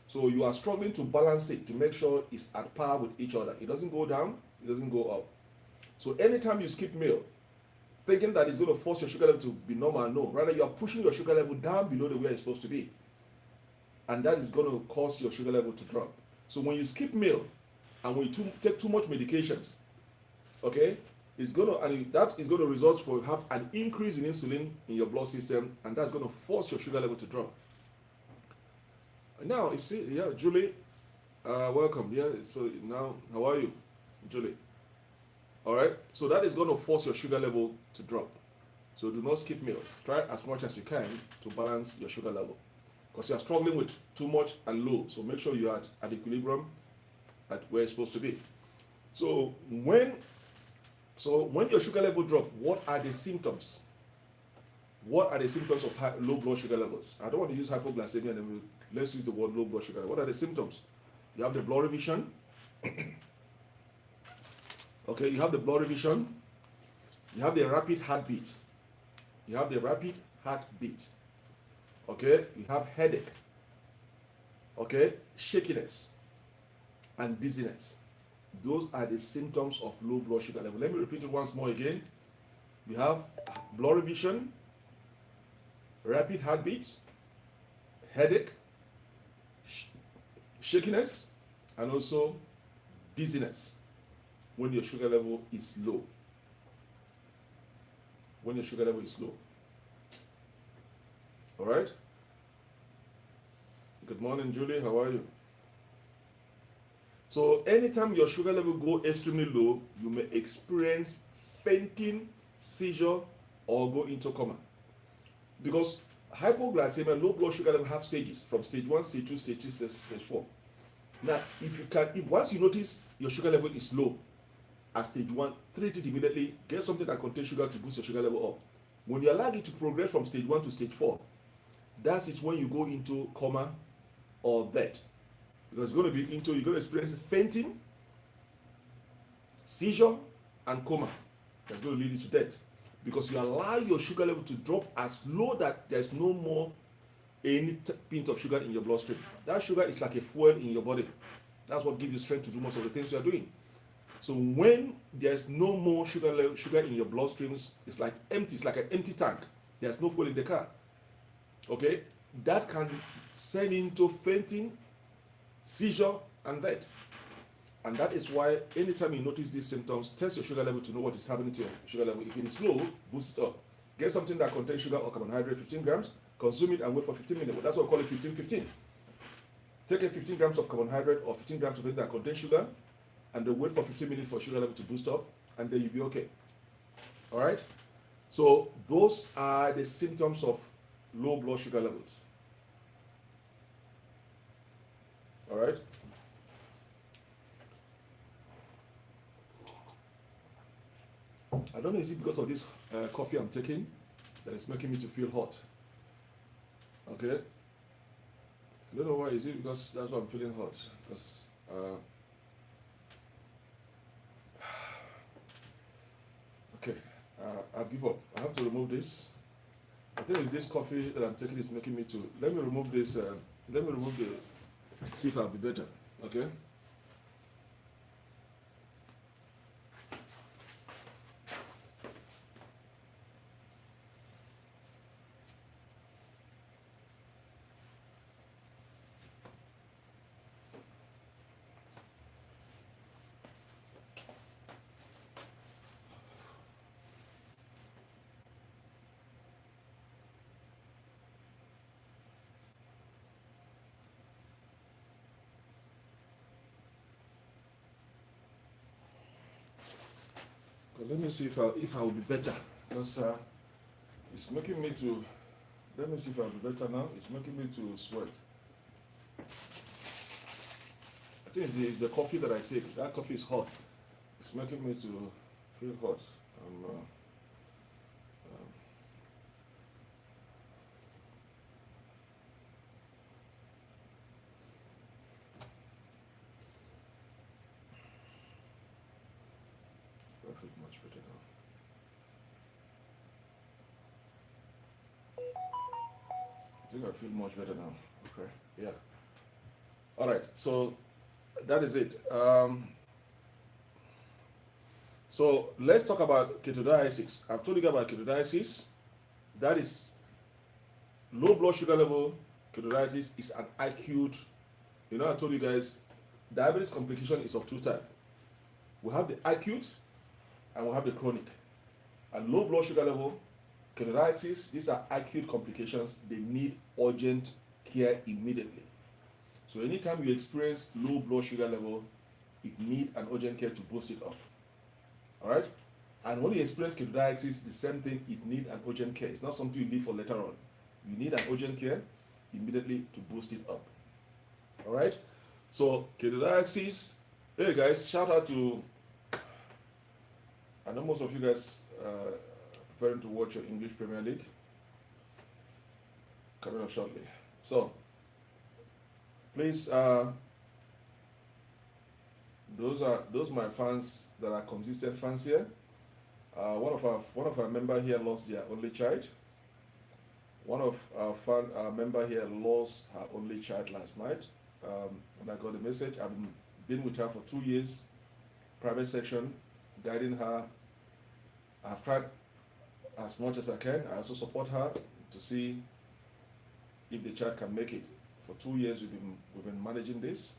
So you are struggling to balance it to make sure it's at par with each other. It doesn't go down, it doesn't go up. So anytime you skip meal, thinking that it's going to force your sugar level to be normal, no. Rather, you are pushing your sugar level down below the way it's supposed to be. And that is going to cause your sugar level to drop. So when you skip meal and when you take too much medications, okay, that is going to result for have an increase in insulin in your blood system, and that's going to force your sugar level to drop. Now you see, yeah, Julie, welcome. Yeah, so now how are you, Julie? All right, so that is going to force your sugar level to drop. So do not skip meals. Try as much as you can to balance your sugar level, because you are struggling with too much and low. So make sure you are at equilibrium, at where it's supposed to be. So when your sugar level drop, what are the symptoms? What are the symptoms of low blood sugar levels? I don't want to use hypoglycemia, and let's use the word low blood sugar. What are the symptoms? You have the blurry vision. Okay, you have the blurry vision. You have the rapid heartbeat. You have the rapid heartbeat. Okay, you have headache. Okay, shakiness and dizziness. Those are the symptoms of low blood sugar level. Let me repeat it once more again. You have blurry vision, rapid heartbeat, headache, shakiness, and also dizziness when your sugar level is low. When your sugar level is low. All right? Good morning, Julie. How are you? So anytime your sugar level go extremely low, you may experience fainting, seizure, or go into coma. Because hypoglycemia, low blood sugar level have stages from stage 1, stage 2, stage 3, stage 4. Now, once you notice your sugar level is low at stage 1, treat it immediately. Get something that contains sugar to boost your sugar level up. When you allow it to progress from stage 1 to stage 4, that is when you go into coma or death. Because you're going to experience fainting, seizure, and coma. That's going to lead you to death. Because you allow your sugar level to drop as low that there's no more any pint of sugar in your bloodstream. That sugar is like a fuel in your body. That's what gives you strength to do most of the things you are doing. So when there's no more sugar in your bloodstreams, it's like empty. It's like an empty tank. There's no fuel in the car. Okay, that can send into fainting, seizure, and death. And that is why anytime you notice these symptoms, test your sugar level to know what is happening to your sugar level. If it is low, boost it up. Get something that contains sugar or carbohydrate, 15 grams, consume it and wait for 15 minutes. That's what we call it 15-15. Take 15 grams of carbohydrate or 15 grams of it that contains sugar, and then wait for 15 minutes for sugar level to boost up, and then you'll be okay. All right? So those are the symptoms of low blood sugar levels. All right? I don't know, is it because of this coffee I'm taking that is making me to feel hot? Okay? I don't know why. Is it because that's why I'm feeling hot? Because okay, I'll give up. I have to remove this. I think it's this coffee that I'm taking is making me to. Let me remove this. Let me remove the. See if I'll be better. Okay. let me see if I will be better. Because it's making me to. Let me see if I'll be better now. It's making me to sweat. I think it's the coffee that I take. That coffee is hot. It's making me to feel hot. Um, I feel much better now. I think I feel much better now. Okay. Yeah. All right. So that is it. So let's talk about ketoacidosis. I've told you about ketoacidosis. That is low blood sugar level. Ketoacidosis is an acute. You know, I told you guys, diabetes complication is of two types. We have the acute and we have the chronic. And low blood sugar level, ketoacidosis, these are acute complications. They need urgent care immediately. So anytime you experience low blood sugar level, it need an urgent care to boost it up. All right? And when you experience ketoacidosis, the same thing, it need an urgent care. It's not something you leave for later on. You need an urgent care immediately to boost it up. All right? So ketoacidosis, hey guys, shout out to, I know most of you guys preparing to watch your English Premier League coming up shortly. So please, those my fans that are consistent fans here. One of our member here lost their only child. One of our member here lost her only child last night. And I got the message. I've been with her for 2 years, private section, guiding her. I've tried as much as I can. I also support her to see if the child can make it. For 2 years we've been managing this.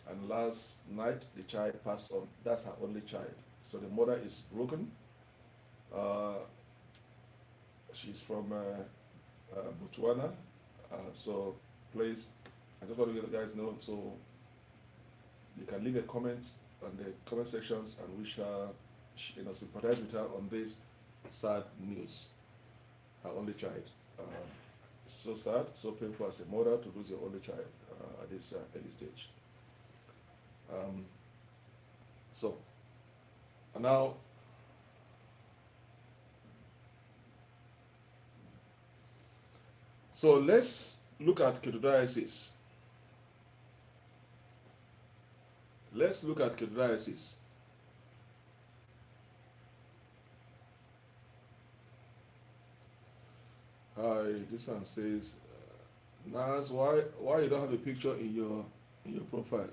And last night the child passed on. That's her only child. So the mother is broken. She's from Botswana. So please, I just want to let you guys know, so you can leave a comment on the comment sections and wish her, sympathize with her on this sad news. Her only child. It's so sad, so painful as a mother to lose your only child at this early stage. So, and now, so let's look at ketoacidosis. Let's look at ketoacidosis. Hi, this one says, Nas, why you don't have a picture in your profile?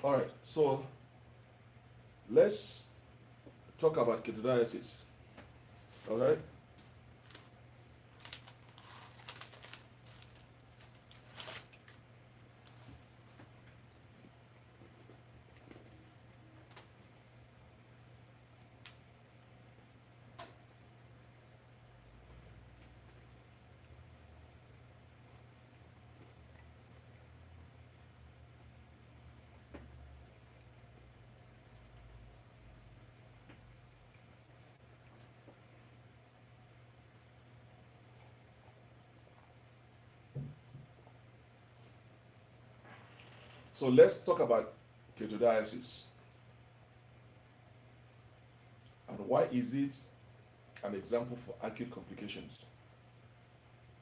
All right, so let's talk about ketoacidosis. All right. So let's talk about ketoacidosis. And why is it an example for acute complications?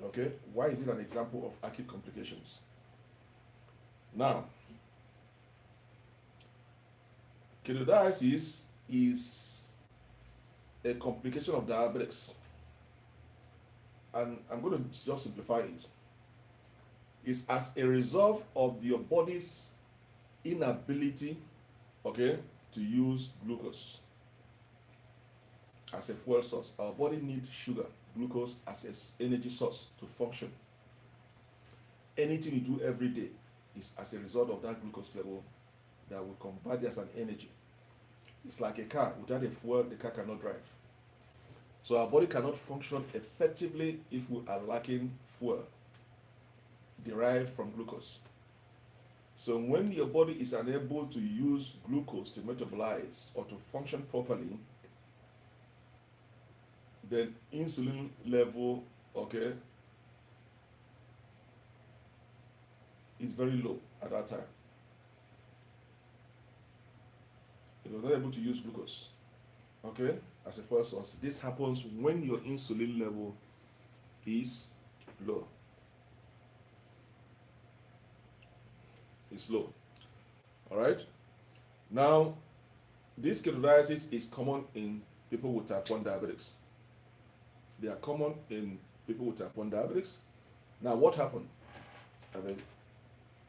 Okay, why is it an example of acute complications? Now, ketoacidosis is a complication of diabetes. And I'm going to just simplify it. It's as a result of your body's inability, okay, to use glucose as a fuel source. Our body needs sugar, glucose as an energy source to function. Anything you do every day is as a result of that glucose level that will convert as an energy. It's like a car. Without a fuel, the car cannot drive. So our body cannot function effectively if we are lacking fuel derived from glucose. So when your body is unable to use glucose to metabolize or to function properly, then insulin level, okay, is very low at that time. It was not able to use glucose, okay, as a fuel source. This happens when your insulin level is low. It's low. All right. Now, this ketoacidosis is common in people with type 1 diabetics. They are common in people with type 1 diabetics. Now, what happened?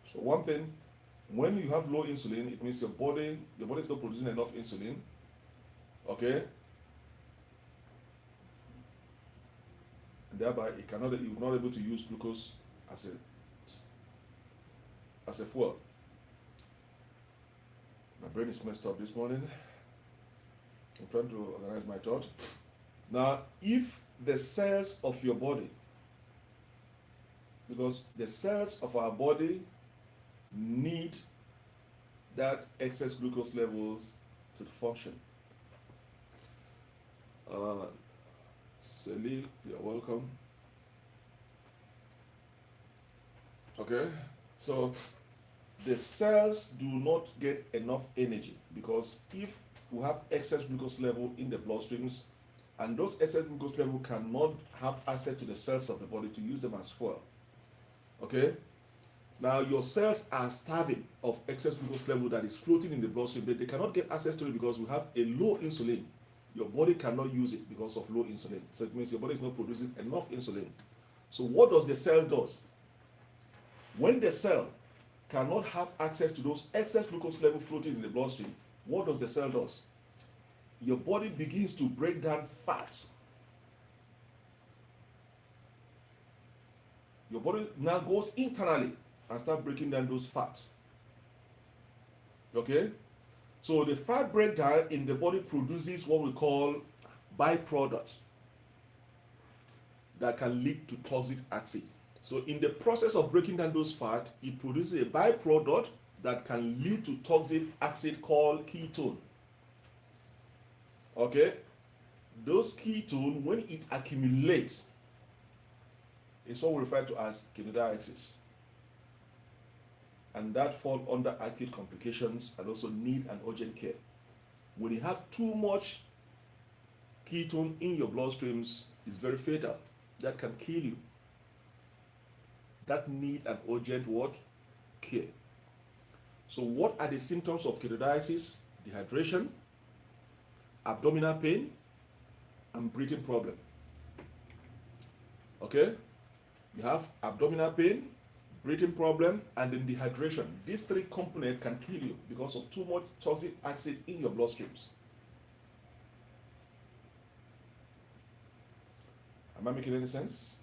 So one thing, when you have low insulin, it means your body is not producing enough insulin. Okay. And thereby, you're not able to use glucose as a fuel. My brain is messed up this morning. I'm trying to organize my thought. Now, if the cells of your body, because the cells of our body need that excess glucose levels to function. Salil, you're welcome. Okay, so the cells do not get enough energy, because if we have excess glucose level in the bloodstreams, and those excess glucose level cannot have access to the cells of the body to use them as fuel. Okay, now your cells are starving of excess glucose level that is floating in the bloodstream, but they cannot get access to it because we have a low insulin. Your body cannot use it because of low insulin. So it means your body is not producing enough insulin. So what does the cell do? When the cell cannot have access to those excess glucose level floating in the bloodstream, what does the cell do? Your body begins to break down fat. Your body now goes internally and start breaking down those fats. Okay? So the fat breakdown in the body produces what we call byproducts that can lead to toxic acid. So in the process of breaking down those fat, it produces a byproduct that can lead to toxic acid called ketone. Okay? Those ketone, when it accumulates, is what we refer to as ketoacidosis. And that fall under acute complications and also need an urgent care. When you have too much ketone in your bloodstreams, it's very fatal. That can kill you. That need an urgent what? Care. So what are the symptoms of ketoacidosis? Dehydration, abdominal pain, and breathing problem. Okay? You have abdominal pain, breathing problem, and then dehydration. These three components can kill you because of too much toxic acid in your bloodstreams. Am I making any sense?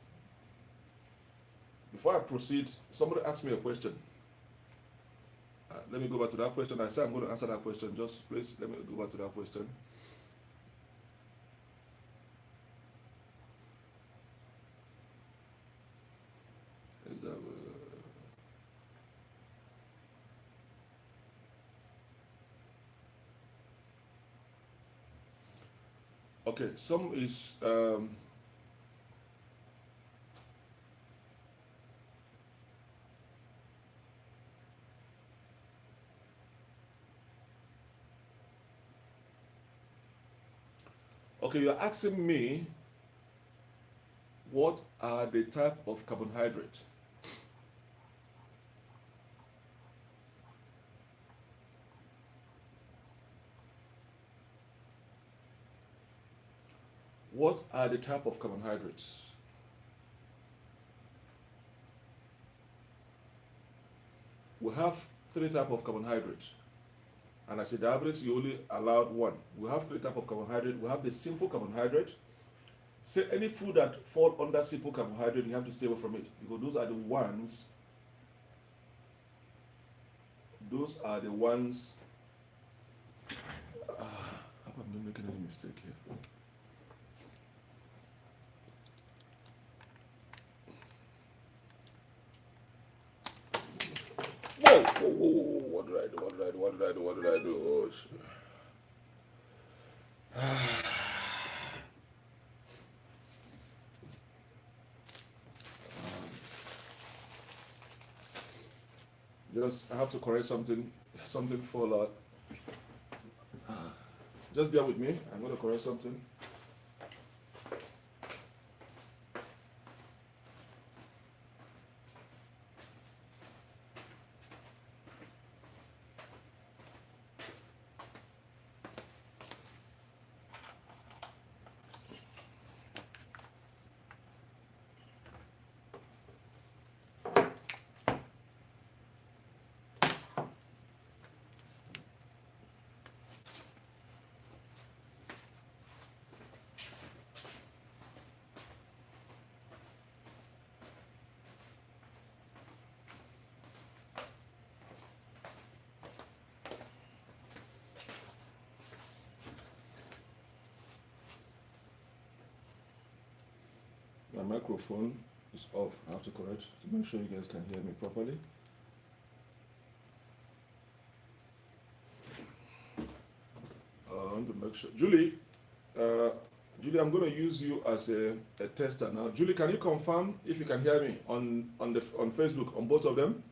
Before I proceed, somebody asked me a question. Let me go back to that question. I said I'm going to answer that question. Just please let me go back to that question. Is that, okay, some is okay, you're asking me what are the type of carbohydrates. What are the type of carbohydrates? We have three types of carbohydrates. And as a diabetes, you only allowed one. We have three types of carbohydrate. We have the simple carbohydrate. Say any food that fall under simple carbohydrate, you have to stay away from it, because those are the ones. Those are the ones. I hope I'm not making any mistake here. Whoa, What did I do? What did I do? What did I do? What did I do? Oh, I have to correct something. Something fall out. Just bear with me. I'm going to correct something. My microphone is off. I have to correct to make sure you guys can hear me properly. I want to make sure. Julie, I'm going to use you as a tester now. Julie, can you confirm if you can hear me on Facebook, on both of them?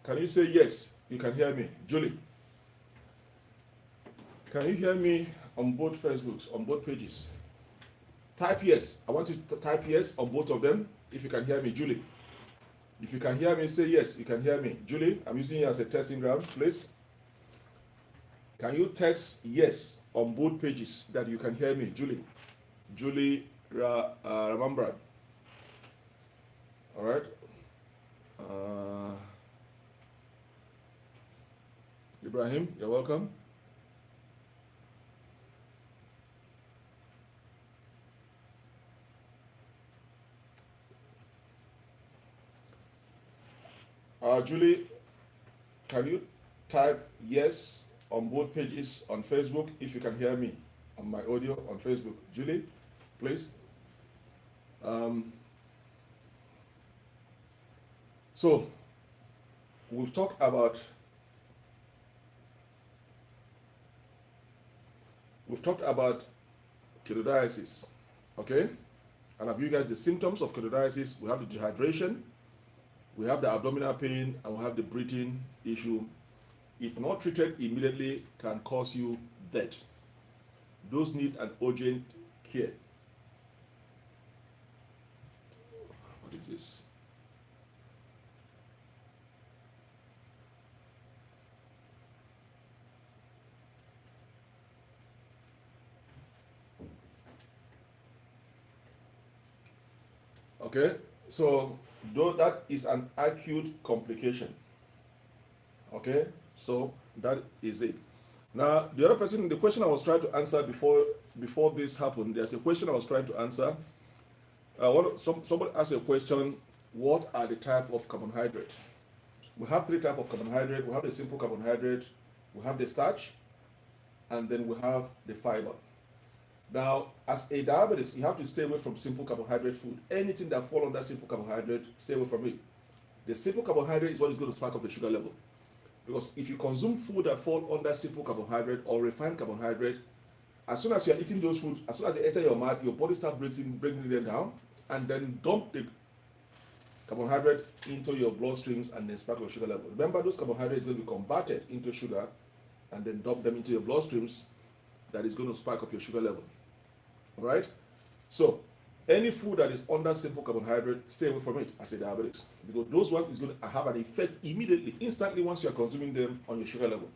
Can you say yes, you can hear me? Julie, can you hear me on both Facebooks, on both pages? Type yes. I want you to type yes on both of them if you can hear me. Julie, if you can hear me, say yes, you can hear me. Julie, I'm using you as a testing ground, please. Can you text yes on both pages that you can hear me? Julie Ramambran. All right. Ibrahim, you're welcome. Julie, can you type yes on both pages on Facebook if you can hear me on my audio on Facebook? Julie, please. So, we've talked about candidiasis, okay? And I've given you guys the symptoms of candidiasis. We have the dehydration, we have the abdominal pain, and we have the breathing issue. If not treated immediately, can cause you death. Those need an urgent care. What is this? Okay, so though that is an acute complication. Okay, so that is it. Now, the other person, the question I was trying to answer before this happened, there's a question I was trying to answer. Somebody asked a question, what are the type of carbohydrate? We have three types of carbohydrate. We have the simple carbohydrate, we have the starch, and then we have the fiber. Now, as a diabetic, you have to stay away from simple carbohydrate food. Anything that falls under simple carbohydrate, stay away from it. The simple carbohydrate is what is going to spike up the sugar level. Because if you consume food that fall under simple carbohydrate or refined carbohydrate, as soon as you are eating those foods, as soon as they enter your mouth, your body starts breaking them down and then dump the carbohydrate into your bloodstreams and then spike your sugar level. Remember, those carbohydrates are going to be converted into sugar and then dump them into your bloodstreams. That is going to spike up your sugar level. All right? So, any food that is under simple carbohydrate, stay away from it as a diabetic. Because those ones is going to have an effect immediately, instantly once you are consuming them on your sugar level.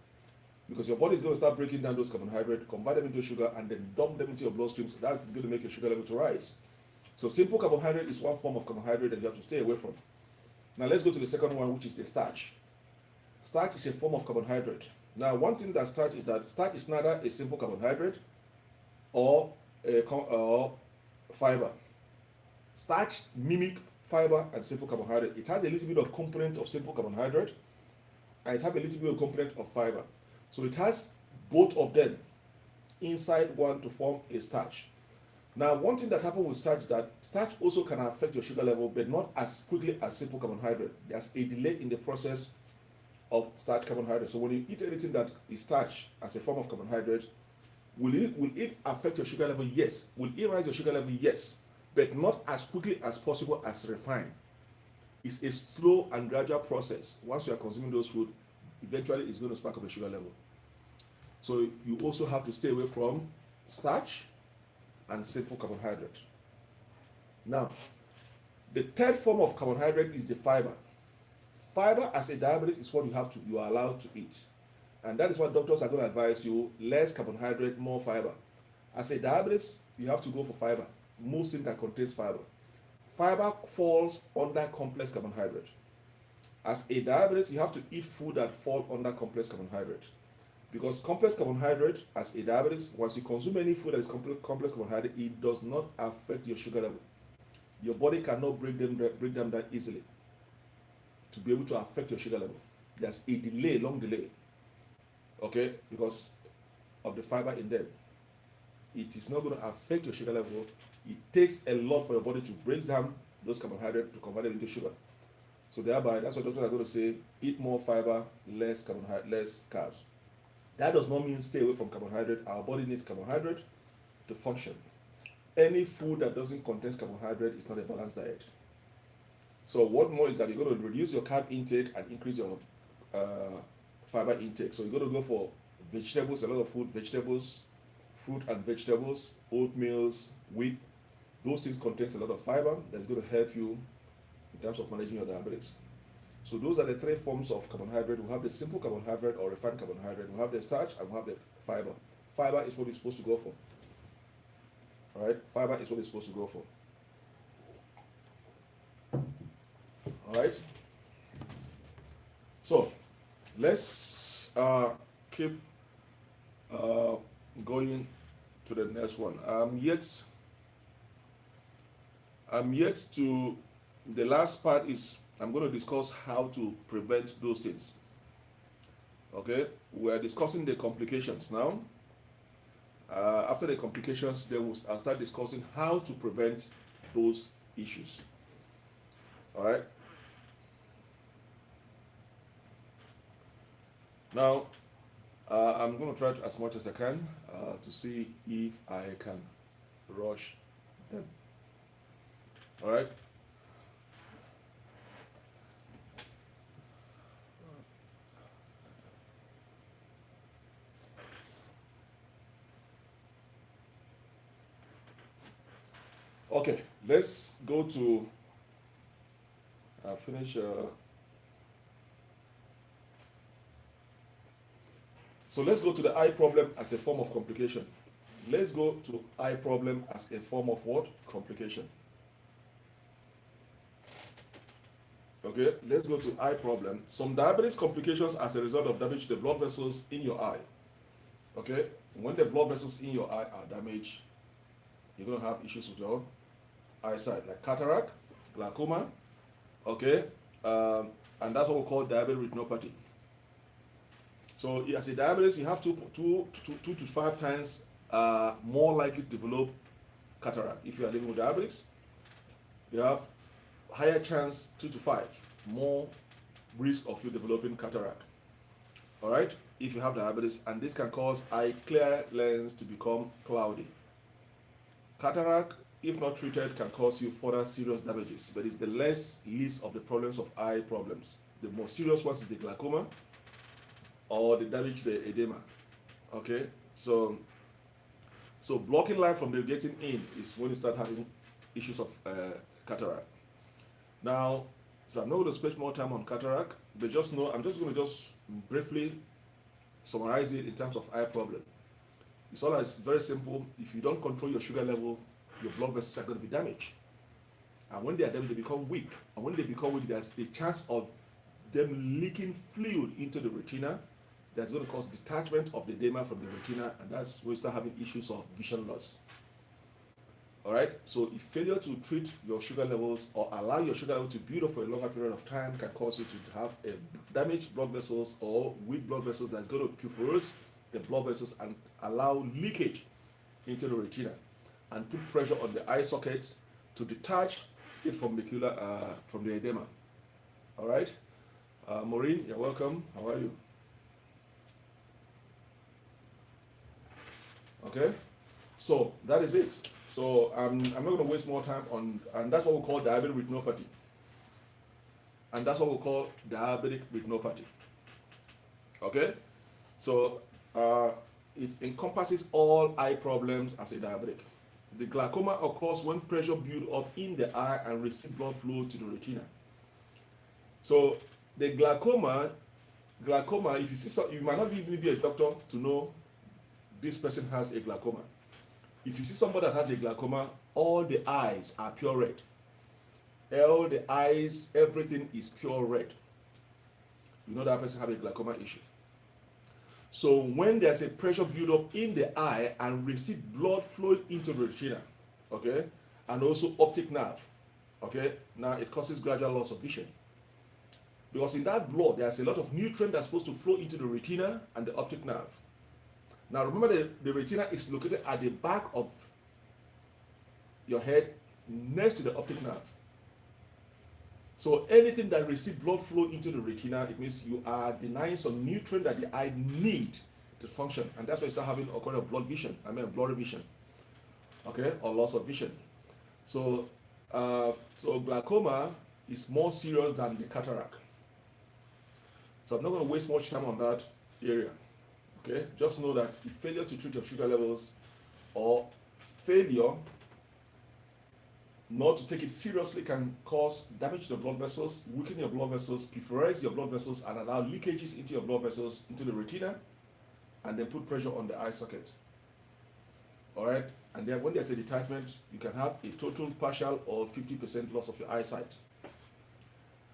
Because your body is going to start breaking down those carbohydrates, convert them into sugar, and then dump them into your bloodstreams. That's going to make your sugar level to rise. So simple carbohydrate is one form of carbohydrate that you have to stay away from. Now let's go to the second one, which is the starch. Starch is a form of carbohydrate. Now one thing that starch is neither a simple carbohydrate or fiber. Starch mimic fiber and simple carbohydrate. It has a little bit of component of simple carbohydrate and it has a little bit of component of fiber. So it has both of them inside one to form a starch. Now, one thing that happens with starch is that starch also can affect your sugar level, but not as quickly as simple carbohydrate. There's a delay in the process of starch carbohydrate. So when you eat anything that is starch as a form of carbohydrate, will it affect your sugar level? Yes. Will it rise your sugar level? Yes. But not as quickly as possible as refined. It's a slow and gradual process. Once you are consuming those food, eventually it's going to spark up your sugar level. So you also have to stay away from starch and simple carbohydrate. Now, the third form of carbohydrate is the fiber. Fiber as a diabetic is what you are allowed to eat. And that is what doctors are going to advise you: less carbohydrate, more fiber. As a diabetic, you have to go for fiber. Most things that contains fiber. Fiber falls under complex carbohydrate. As a diabetic, you have to eat food that fall under complex carbohydrate. Because complex carbohydrate, as a diabetic, once you consume any food that is complex carbohydrate, it does not affect your sugar level. Your body cannot break them down easily to be able to affect your sugar level. There's a delay, long delay, okay, because of the fiber in them. It is not going to affect your sugar level. It takes a lot for your body to break down those carbohydrates to convert it into sugar. So thereby, that's what doctors are going to say: eat more fiber, less carbohydrate, less carbs. That does not mean stay away from carbohydrate. Our body needs carbohydrate to function. Any food that doesn't contain carbohydrate is not a balanced diet. So what more is that you're going to reduce your carb intake and increase your fiber intake. So you're going to go for vegetables, a lot of food, vegetables, fruit and vegetables, oatmeals, wheat. Those things contain a lot of fiber that's going to help you in terms of managing your diabetes. So those are the three forms of carbohydrate. We have the simple carbohydrate or refined carbohydrate. We have the starch and we have the fiber. Fiber is what we're supposed to go for. All right, fiber is what we're supposed to go for. All right. So let's keep going to the next one. I'm yet to, the last part is I'm going to discuss how to prevent those things. Okay, we're discussing the complications now. After the complications, then I'll start discussing how to prevent those issues. All right. Now, I'm going to try as much as I can to see if I can rush them. All right. Okay, let's go to finish. So let's go to the eye problem as a form of complication. Let's go to eye problem as a form of what? Complication. Okay, let's go to eye problem. Some diabetes complications as a result of damage to the blood vessels in your eye. Okay, when the blood vessels in your eye are damaged, you're going to have issues with your eyesight, like cataract, glaucoma, okay, and that's what we call diabetic retinopathy. So as a diabetes, you have two to 5 times more likely to develop cataract. If you are living with diabetes, you have higher chance, 2 to 5 more risk of you developing cataract. All right, if you have diabetes, and this can cause eye clear lens to become cloudy. Cataract, if not treated, can cause you further serious damages, but it's the least of the problems of eye problems. The most serious ones is the glaucoma or the damage to the edema. Okay, so blocking light from the getting in is when you start having issues of cataract. Now, so I'm not going to spend more time on cataract, but just know I'm just going to briefly summarize it in terms of eye problem. It's all as very simple. If you don't control your sugar level, your blood vessels are going to be damaged. And when they are damaged, they become weak. And when they become weak, there's the chance of them leaking fluid into the retina. That's going to cause detachment of the edema from the retina, and that's when you start having issues of vision loss. All right, so if failure to treat your sugar levels or allow your sugar level to build up for a longer period of time can cause you to have a damaged blood vessels or weak blood vessels that's going to perforate the blood vessels and allow leakage into the retina and put pressure on the eye sockets to detach it from from the edema. All right. Maureen, you're welcome. How are you? Okay, so that is it. So I'm not going to waste more time on, and that's what we call diabetic retinopathy. And that's what we call diabetic retinopathy. Okay, so it encompasses all eye problems as a diabetic. The glaucoma occurs when pressure builds up in the eye and restricts blood flow to the retina. So the glaucoma, if you see, you might not even be a doctor to know this person has a glaucoma. If you see somebody that has a glaucoma, all the eyes are pure red. All the eyes, everything is pure red. You know that person has a glaucoma issue. So when there's a pressure buildup in the eye and restrict blood flow into the retina, okay, and also optic nerve, okay, now it causes gradual loss of vision. Because in that blood, there's a lot of nutrient that's supposed to flow into the retina and the optic nerve. Now remember, the retina is located at the back of your head next to the optic nerve. So anything that receives blood flow into the retina, it means you are denying some nutrient that the eye need to function. And that's why you start having a kind of blurry vision, okay, or loss of vision. So, so glaucoma is more serious than the cataract. So I'm not going to waste much time on that area. Okay, just know that if failure to treat your sugar levels or failure not to take it seriously can cause damage to the blood vessels, weaken your blood vessels, pressurize your blood vessels, and allow leakages into your blood vessels, into the retina, and then put pressure on the eye socket. All right, and then when there's a detachment, you can have a total, partial, or 50% loss of your eyesight.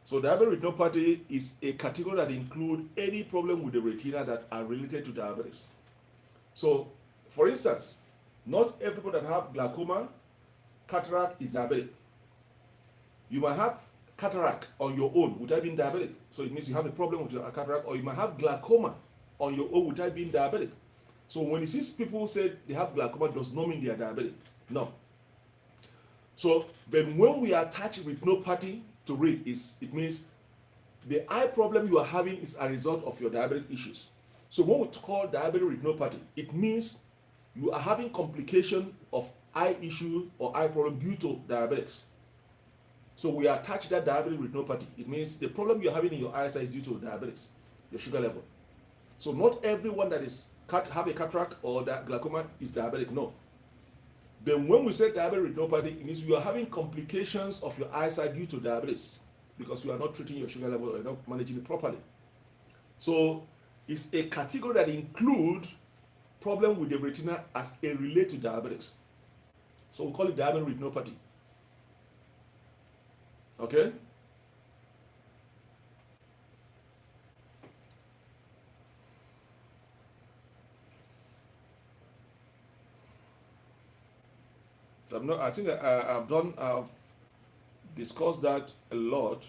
So diabetic retinopathy is a category that includes any problem with the retina that are related to diabetes. So, for instance, not everybody that have glaucoma, cataract is diabetic. You might have cataract on your own without being diabetic. So it means you have a problem with your cataract, or you might have glaucoma on your own without being diabetic. So when you see people who say they have glaucoma, does not mean they are diabetic. No. So, but when we attach retinopathy to it means the eye problem you are having is a result of your diabetic issues. So when we call diabetic retinopathy, it means you are having complication of eye issue or eye problem due to diabetics. So we attach that diabetic retinopathy. It means the problem you're having in your eyesight is due to diabetics, your sugar level. So not everyone that is have a cataract or that glaucoma is diabetic, no. Then when we say diabetic retinopathy, it means you are having complications of your eyesight due to diabetes because you are not treating your sugar level or you're not managing it properly. So it's a category that includes problem with the retina as a relate to diabetics. So we call it diabetic retinopathy. Okay? So I've discussed that a lot.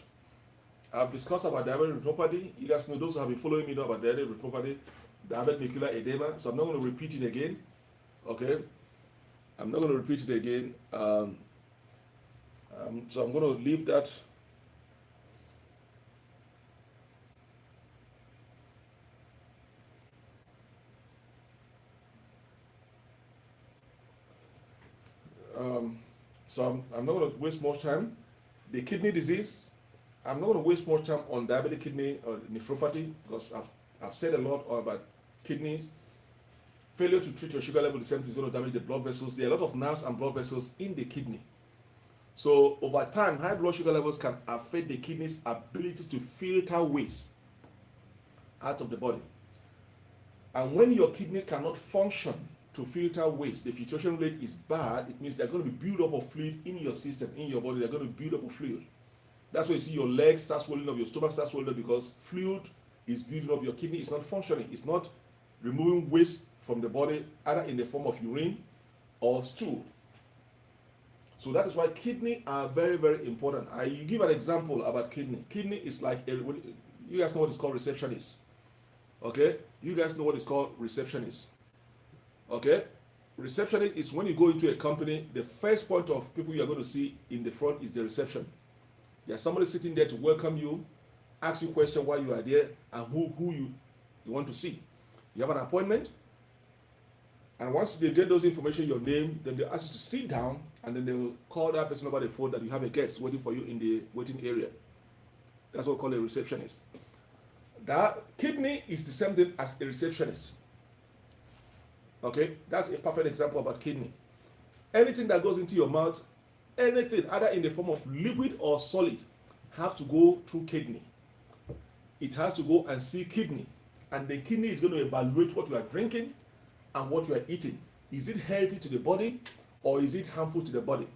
I've discussed about diabetic retinopathy. You guys know, those who have been following me know about diabetic retinopathy, diabetic macular edema. So I'm not going to repeat it again. Okay? I'm not going to repeat it again. So I'm going to leave that. So I'm not going to waste much time. The kidney disease, I'm not going to waste much time on diabetic kidney or nephropathy because I've said a lot about kidneys. Failure to treat your sugar level the same thing is going to damage the blood vessels. There are a lot of nerves and blood vessels in the kidney. So over time, high blood sugar levels can affect the kidney's ability to filter waste out of the body. And when your kidney cannot function to filter waste, the filtration rate is bad, it means they're going to be build up of fluid in your system, in your body, they're going to build up of fluid. That's why you see your legs start swelling up, your stomach starts swelling up because fluid is building up, your kidney is not functioning, it's not removing waste from the body, either in the form of urine or stool. So that is why kidney are very, very important. I give an example about kidney. Kidney is like, you guys know what it's called receptionist. Okay? You guys know what it's called receptionist. Okay? Receptionist is when you go into a company, the first point of people you are going to see in the front is the reception. There's somebody sitting there to welcome you ask you question why you are there and who you want to see. You have an appointment, and once they get those information, your name, then they ask you to sit down, and then they will call that person over the phone that you have a guest waiting for you in the waiting area. That's what we call a receptionist. That kidney is the same thing as a receptionist. Okay, that's a perfect example about kidney. Anything that goes into your mouth, anything either in the form of liquid or solid, have to go through kidney. It has to go and see kidney, and the kidney is going to evaluate what you are drinking and what you are eating. Is it healthy to the body or is it harmful to the body?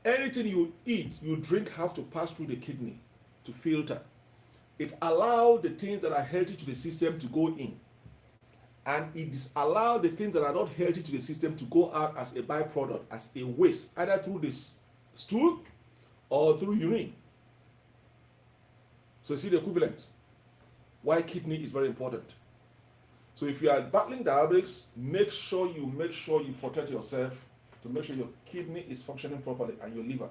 Anything you eat, you drink, have to pass through the kidney to filter. It allows the things that are healthy to the system to go in, and it disallows the things that are not healthy to the system to go out as a byproduct, as a waste, either through this stool or through urine. So you see the equivalence. Why kidney is very important. So if you are battling diabetes, make sure you protect yourself to make sure your kidney is functioning properly, and your liver.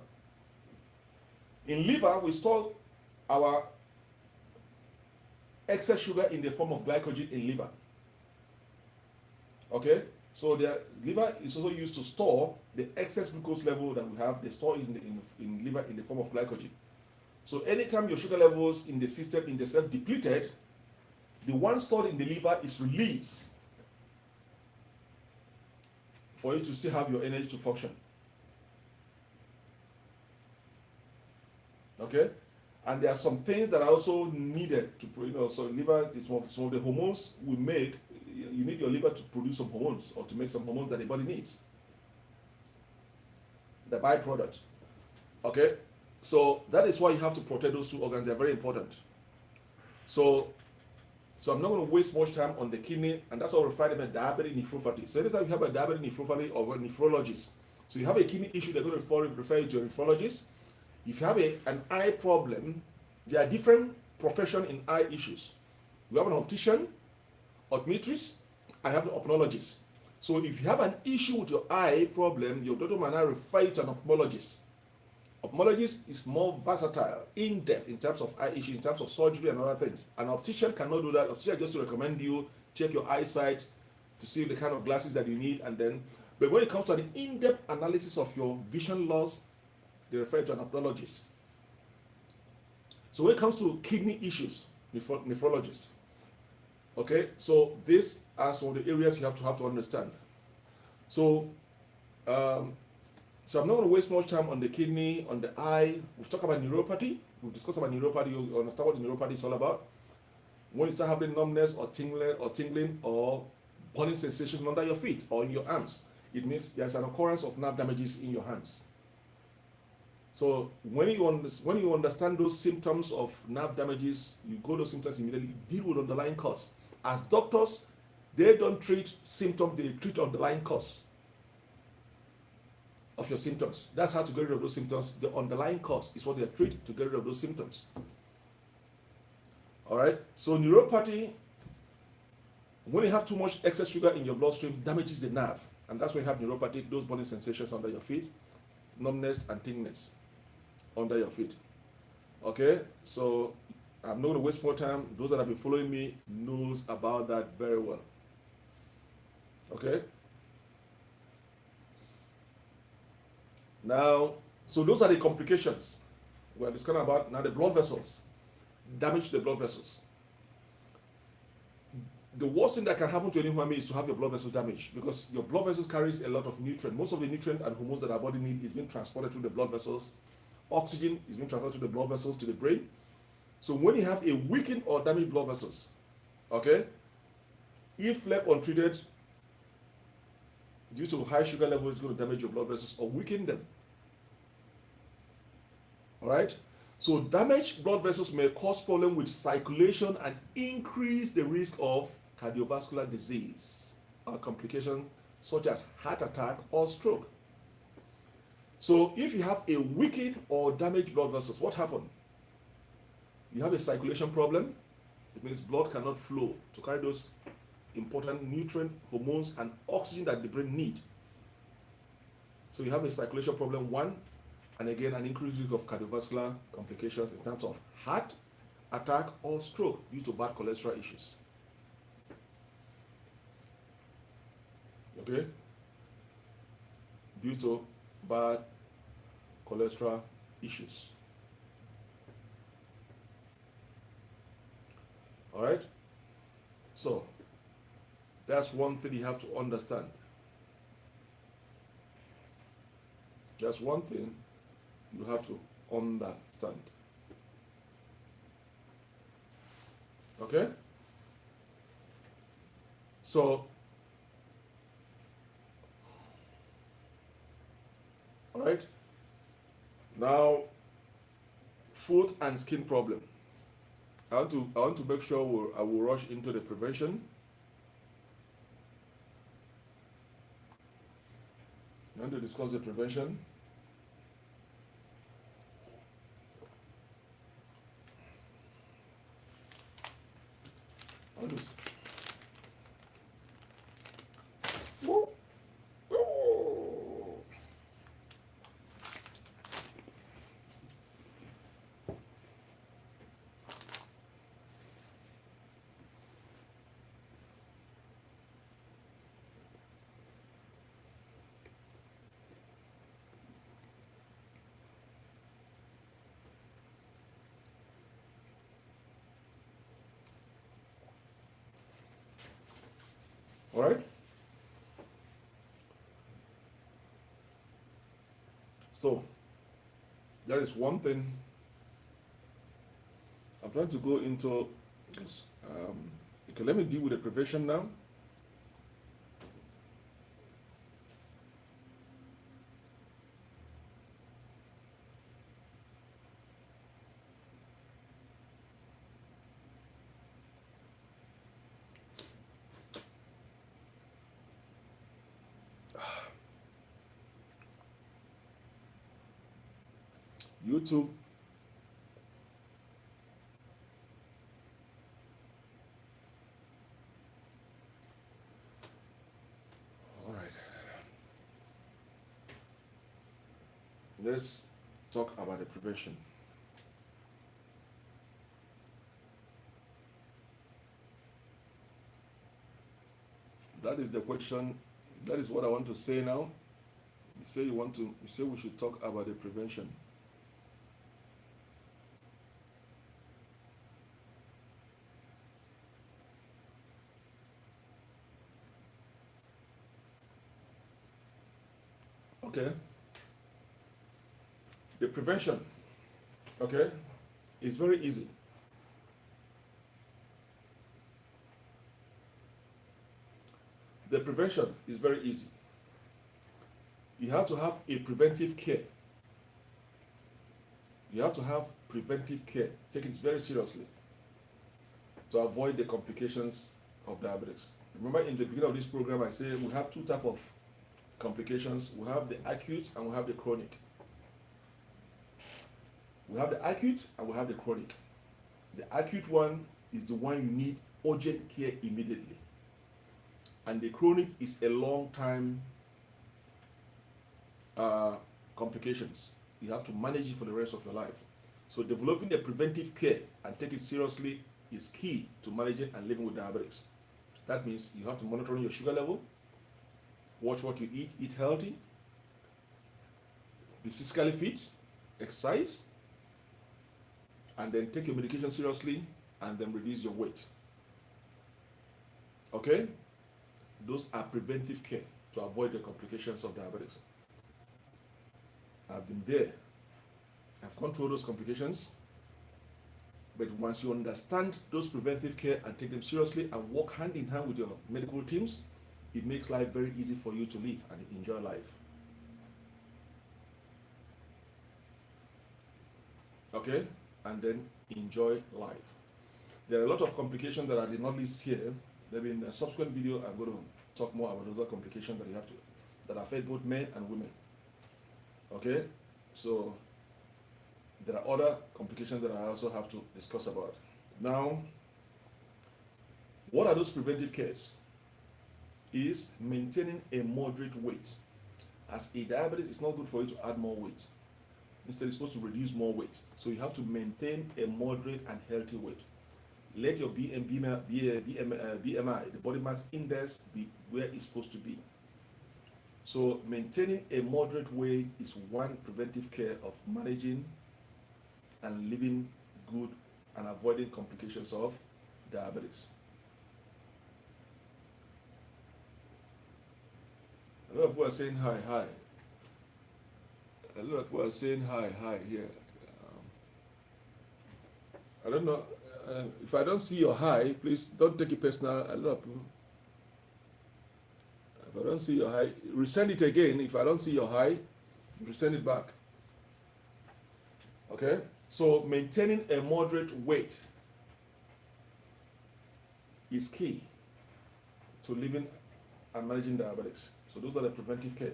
In liver, we store our excess sugar in the form of glycogen in liver. Okay, so the liver is also used to store the excess glucose level that we have. They store in liver in the form of glycogen. So anytime your sugar levels in the system, in the cell, depleted, the one stored in the liver is released for you to still have your energy to function. Okay, and there are some things that are also needed to, so liver is some of the hormones we make. You need your liver to produce some hormones, or to make some hormones that the body needs. The byproduct. Okay, so that is why you have to protect those two organs. They are very important. So I'm not going to waste much time on the kidney, and that's how we refer them as diabetic nephropathy. So anytime you have a diabetic nephropathy or a nephrologist, so you have a kidney issue, they're going to refer you to a nephrologist. If you have an eye problem, there are different professions in eye issues. We have an optician, optometrist, and have the ophthalmologist. So if you have an issue with your eye problem, your doctor might now refer you to an ophthalmologist. Ophthalmologist is more versatile, in-depth in terms of eye issues, in terms of surgery and other things. An optician cannot do that. Optician just to recommend you, check your eyesight to see the kind of glasses that you need, and then, but when it comes to an in-depth analysis of your vision loss, they refer to an ophthalmologist. So when it comes to kidney issues, nephrologist. Okay, so these are some of the areas you have to understand. So I'm not going to waste much time on the kidney, on the eye. We've talked about neuropathy. We've discussed about neuropathy. You understand what the neuropathy is all about. When you start having numbness or tingling or burning sensations under your feet or in your arms, it means there's an occurrence of nerve damages in your hands. So when you understand those symptoms of nerve damages, you go to those symptoms immediately, deal with underlying cause. As doctors, they don't treat symptoms, they treat underlying cause of your symptoms. That's how to get rid of those symptoms. The underlying cause is what they treat to get rid of those symptoms. All right. So neuropathy, when you have too much excess sugar in your bloodstream, damages the nerve, and that's when you have neuropathy. Those burning sensations under your feet, numbness and tingliness under your feet. Okay. So I'm not going to waste more time. Those that have been following me knows about that very well. Okay. Now, so those are the complications we're discussing about. Now the blood vessels, damage to the blood vessels. The worst thing that can happen to any human being is to have your blood vessels damaged, because your blood vessels carries a lot of nutrient. Most of the nutrient and hormones that our body need is being transported through the blood vessels. Oxygen is being transported through the blood vessels to the brain. So when you have a weakened or damaged blood vessels, okay, if left untreated, due to high sugar level, it's going to damage your blood vessels or weaken them. All right. So damaged blood vessels may cause problem with circulation and increase the risk of cardiovascular disease or complications such as heart attack or stroke. So if you have a weakened or damaged blood vessels, what happens? You have a circulation problem. It means blood cannot flow to carry those important nutrient, hormones, and oxygen that the brain need. So you have a circulation problem, one, and again an increased risk of cardiovascular complications in terms of heart attack or stroke due to bad cholesterol issues. Okay? Due to bad cholesterol issues. All right? So, that's one thing you have to understand. That's one thing you have to understand. Okay? So, all right? Now, foot and skin problem. I want to make sure I will rush into the prevention. I want to discuss the prevention. I want to Woo! Woo! All right? So, that is one thing. I'm trying to go into this. Okay, let me deal with the prevention now. YouTube. All right. Let's talk about the prevention. That is the question. That is what I want to say now. You say we should talk about the prevention. Okay. The prevention, okay, is very easy. The prevention is very easy. You have to have a preventive care. You have to have preventive care. Take it very seriously to avoid the complications of diabetes. Remember in the beginning of this program, I said we have two types of complications. We have the acute and we have the chronic. We have the acute and we have the chronic. The acute one is the one you need urgent care immediately. And the chronic is a long time complications. You have to manage it for the rest of your life. So developing a preventive care and take it seriously is key to managing and living with diabetes. That means you have to monitor your sugar level, watch what you eat healthy, be physically fit, exercise, and then take your medication seriously and then reduce your weight. Okay? Those are preventive care to avoid the complications of diabetes. I've been there. I've gone through those complications. But once you understand those preventive care and take them seriously and work hand in hand with your medical teams, it makes life very easy for you to live and enjoy life. Okay? And then enjoy life. There are a lot of complications that I did not list here. Maybe in a subsequent video, I'm going to talk more about those complications that affect both men and women. Okay? So, there are other complications that I also have to discuss about. Now, what are those preventive cares? Is maintaining a moderate weight. As a diabetes, it's not good for you to add more weight. Instead, it's supposed to reduce more weight. So you have to maintain a moderate and healthy weight. Let your BMI, the body mass index, be where it's supposed to be. So maintaining a moderate weight is one preventive care of managing and living good and avoiding complications of diabetes. A lot of people are saying hi, hi. A lot of people are saying hi, hi here. I don't know. If I don't see your hi, please don't take it personal. A lot of people. If I don't see your hi, resend it again. If I don't see your hi, resend it back. Okay? So maintaining a moderate weight is key to living and managing diabetics. So those are the preventive care.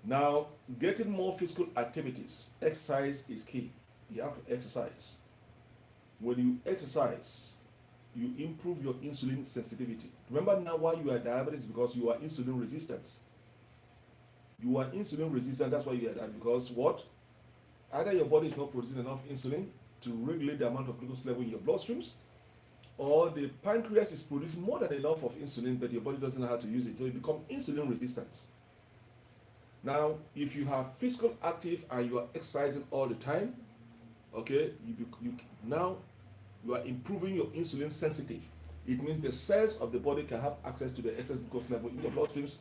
Now, getting more physical activities, exercise is key. You have to exercise. When you exercise, you improve your insulin sensitivity. Remember now why you are diabetic, because you are insulin resistant. You are insulin resistant, that's why you are diabetic. Because what? Either your body is not producing enough insulin to regulate the amount of glucose level in your bloodstreams, or the pancreas is producing more than enough of insulin, but your body doesn't know how to use it, so you become insulin resistant. Now, if you have physical active and you are exercising all the time, okay, now you are improving your insulin sensitive. It means the cells of the body can have access to the excess glucose level in your bloodstreams,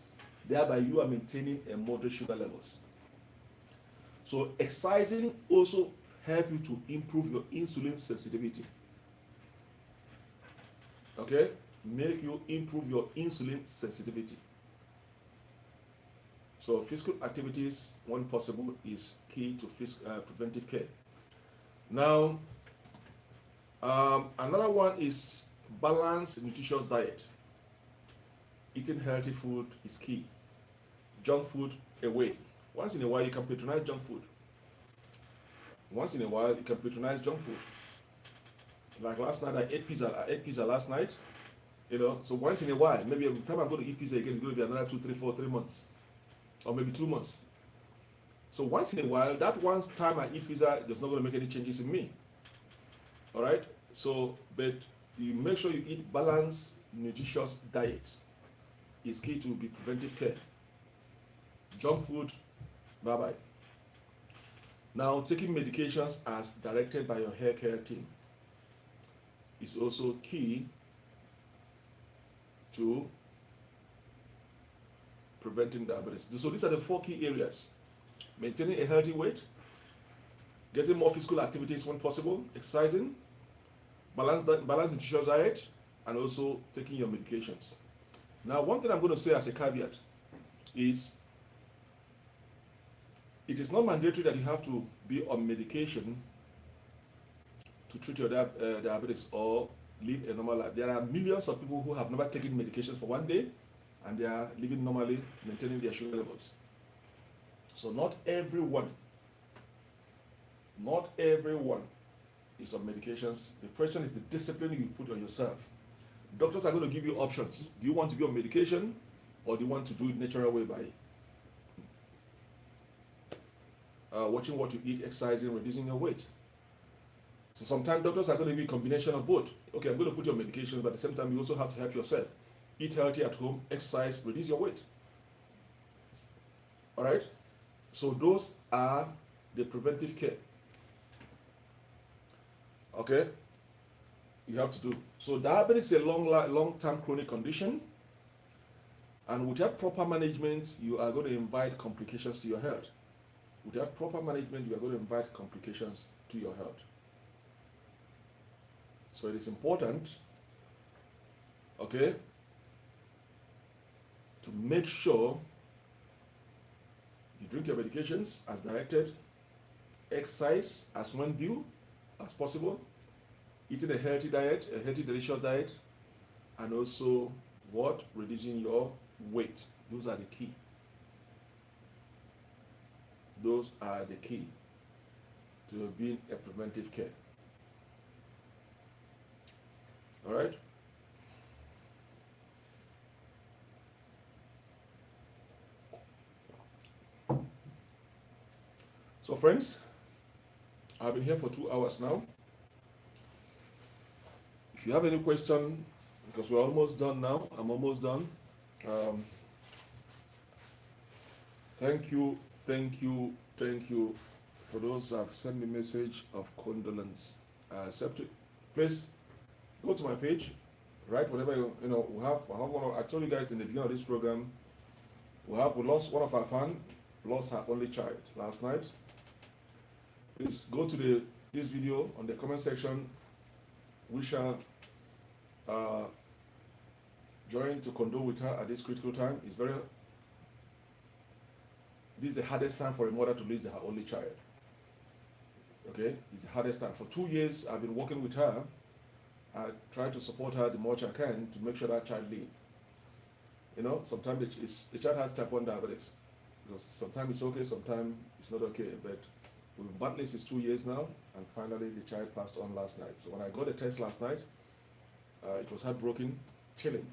thereby you are maintaining a moderate sugar levels. So exercising also help you to improve your insulin sensitivity. Okay, make you improve your insulin sensitivity. So physical activities, when possible, is key to preventive care. Now, another one is balanced, nutritious diet. Eating healthy food is key. Junk food away. Once in a while, you can patronize junk food. Once in a while, you can patronize junk food. Like last night, I ate pizza last night. You know, so once in a while, maybe every time I'm going to eat pizza again, it's going to be another 2, 3, 4, 3 months, or maybe 2 months. So once in a while, that one time I eat pizza, there's not going to make any changes in me. All right. So, but you make sure you eat balanced, nutritious diet. Is key to be preventive care. Junk food, bye-bye. Now, taking medications as directed by your hair care team is also key to preventing diabetes. So these are the 4 key areas: maintaining a healthy weight, getting more physical activities when possible, exercising, balanced nutritious diet, and also taking your medications. Now, one thing I'm going to say as a caveat is it is not mandatory that you have to be on medication to treat your diabetes or live a normal life. There are millions of people who have never taken medications for one day and they are living normally, maintaining their sugar levels. So not everyone is on medications. The question is the discipline you put on yourself. Doctors are going to give you options. Do you want to be on medication, or do you want to do it natural way by watching what you eat, exercising, reducing your weight? So sometimes doctors are going to give you a combination of both. Okay, I'm going to put you on medication, but at the same time, you also have to help yourself. Eat healthy at home, exercise, reduce your weight. All right? So those are the preventive care. Okay? You have to do. So diabetes is a long-term chronic condition, and without proper management, you are going to invite complications to your health. Without proper management, you are going to invite complications to your health. So it is important, okay, to make sure you drink your medications as directed, exercise as when due, as possible, eating a healthy diet, a healthy, delicious diet, and also what? Reducing your weight. Those are the key. Those are the key to being a preventive care. All right? So, friends, I've been here for 2 hours now. If you have any question, because we're almost done now, I'm almost done. Um, thank you, thank you, thank you for those who have sent me message of condolence. Accept it. Please go to my page, write whatever you know. I have one. I told you guys in the beginning of this program, we lost one of our fan, lost her only child last night. Please go to this video on the comment section. We shall join to condole with her at this critical time. This is the hardest time for a mother to lose her only child. Okay, it's the hardest time. For 2 years, I've been working with her. I try to support her the much I can to make sure that child lives. You know, sometimes the child has type 1 diabetes. Because sometimes it's okay, sometimes it's not okay. But we've been battling since 2 years now, and finally the child passed on last night. So when I got the text last night, it was heartbroken, chilling.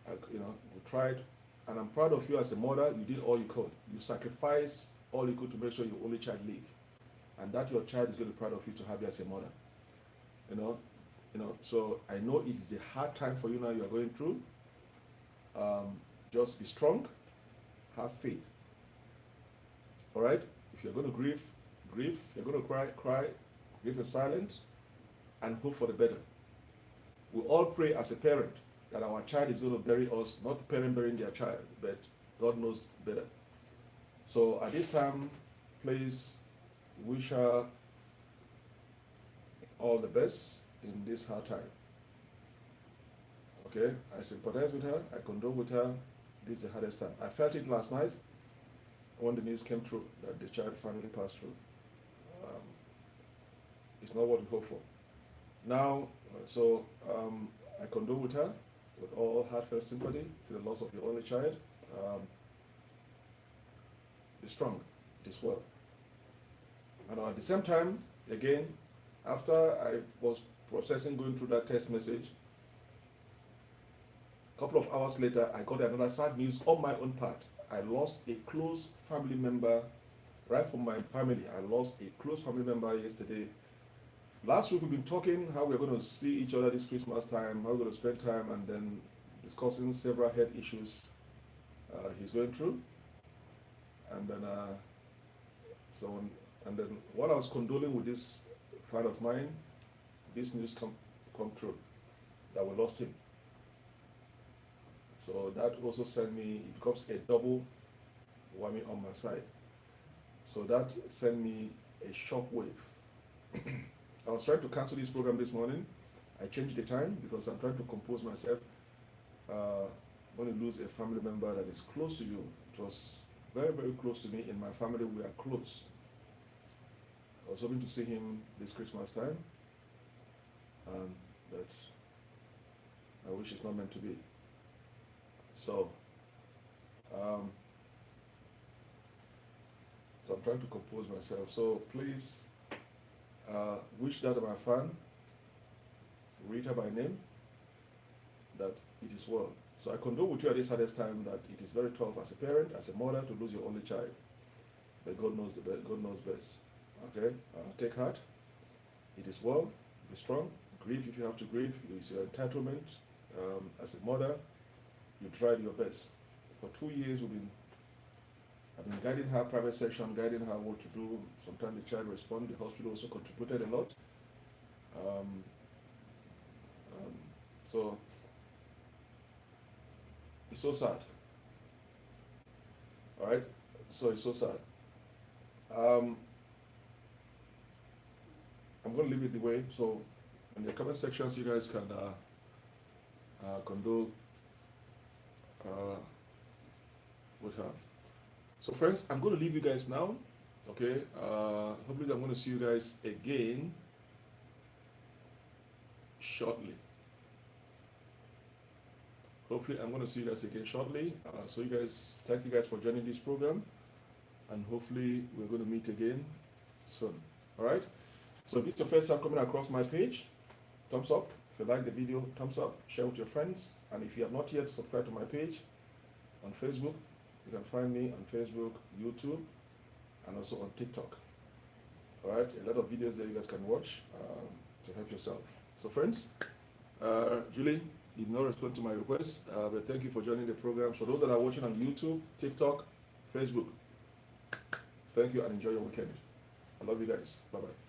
We tried, and I'm proud of you as a mother. You did all you could. You sacrificed all you could to make sure your only child lives, and that your child is going to be proud of you to have you as a mother. So I know it is a hard time for you now. You are going through. Just be strong. Have faith. All right. If you're going to grieve. If you're going to cry. Grieve in silence, and hope for the better. We all pray as a parent that our child is going to bury us, not parent burying their child, but God knows better. So at this time, please wish her all the best in this hard time. Okay, I sympathize with her, I condole with her. This is the hardest time. I felt it last night when the news came through that the child finally passed through. It's not what we hope for. Now, I condole with her with all heartfelt sympathy to the loss of your only child. Be strong, it is well. And at the same time, again, after I was processing, going through that text message, a couple of hours later, I got another sad news on my own part. I lost a close family member, right from my family. I lost a close family member yesterday. Last week we've been talking how we're going to see each other this Christmas time, how we're going to spend time, and then discussing several health issues he's going through. And then, while I was condoling with this friend of mine, this news come true that we lost him. So that also sent me, it becomes a double whammy on my side. So that sent me a shock wave. I was trying to cancel this program this morning. I changed the time because I'm trying to compose myself. When you lose a family member that is close to you, it was very, very close to me. In my family, we are close. I was hoping to see him this Christmas time, but I wish it's not meant to be. So I'm trying to compose myself. So please wish that my fan, Rita by name, that it is well. So I condole with you at this hardest time that it is very tough as a parent, as a mother, to lose your only child. But God knows the best. God knows best. Okay, take heart. It is well. Be strong. Grieve if you have to grieve. It's your entitlement. As a mother, you tried your best. For 2 years, I've been guiding her private section, guiding her what to do. Sometimes the child responded. The hospital also contributed a lot. So it's so sad. All right. So it's so sad. I'm going to leave it the way. So in the comment sections, you guys can condole with her. So friends, I'm going to leave you guys now. Okay. Hopefully I'm going to see you guys again shortly. Hopefully I'm going to see you guys again shortly. So you guys, thank you guys for joining this program, and hopefully we're going to meet again soon. All right. So if this is your first time coming across my page, thumbs up. If you like the video, thumbs up. Share with your friends. And if you have not yet subscribed to my page on Facebook, you can find me on Facebook, YouTube, and also on TikTok. All right, a lot of videos there you guys can watch to help yourself. So, friends, Julie, you did not respond to my request, but thank you for joining the program. For those that are watching on YouTube, TikTok, Facebook, thank you and enjoy your weekend. I love you guys. Bye bye.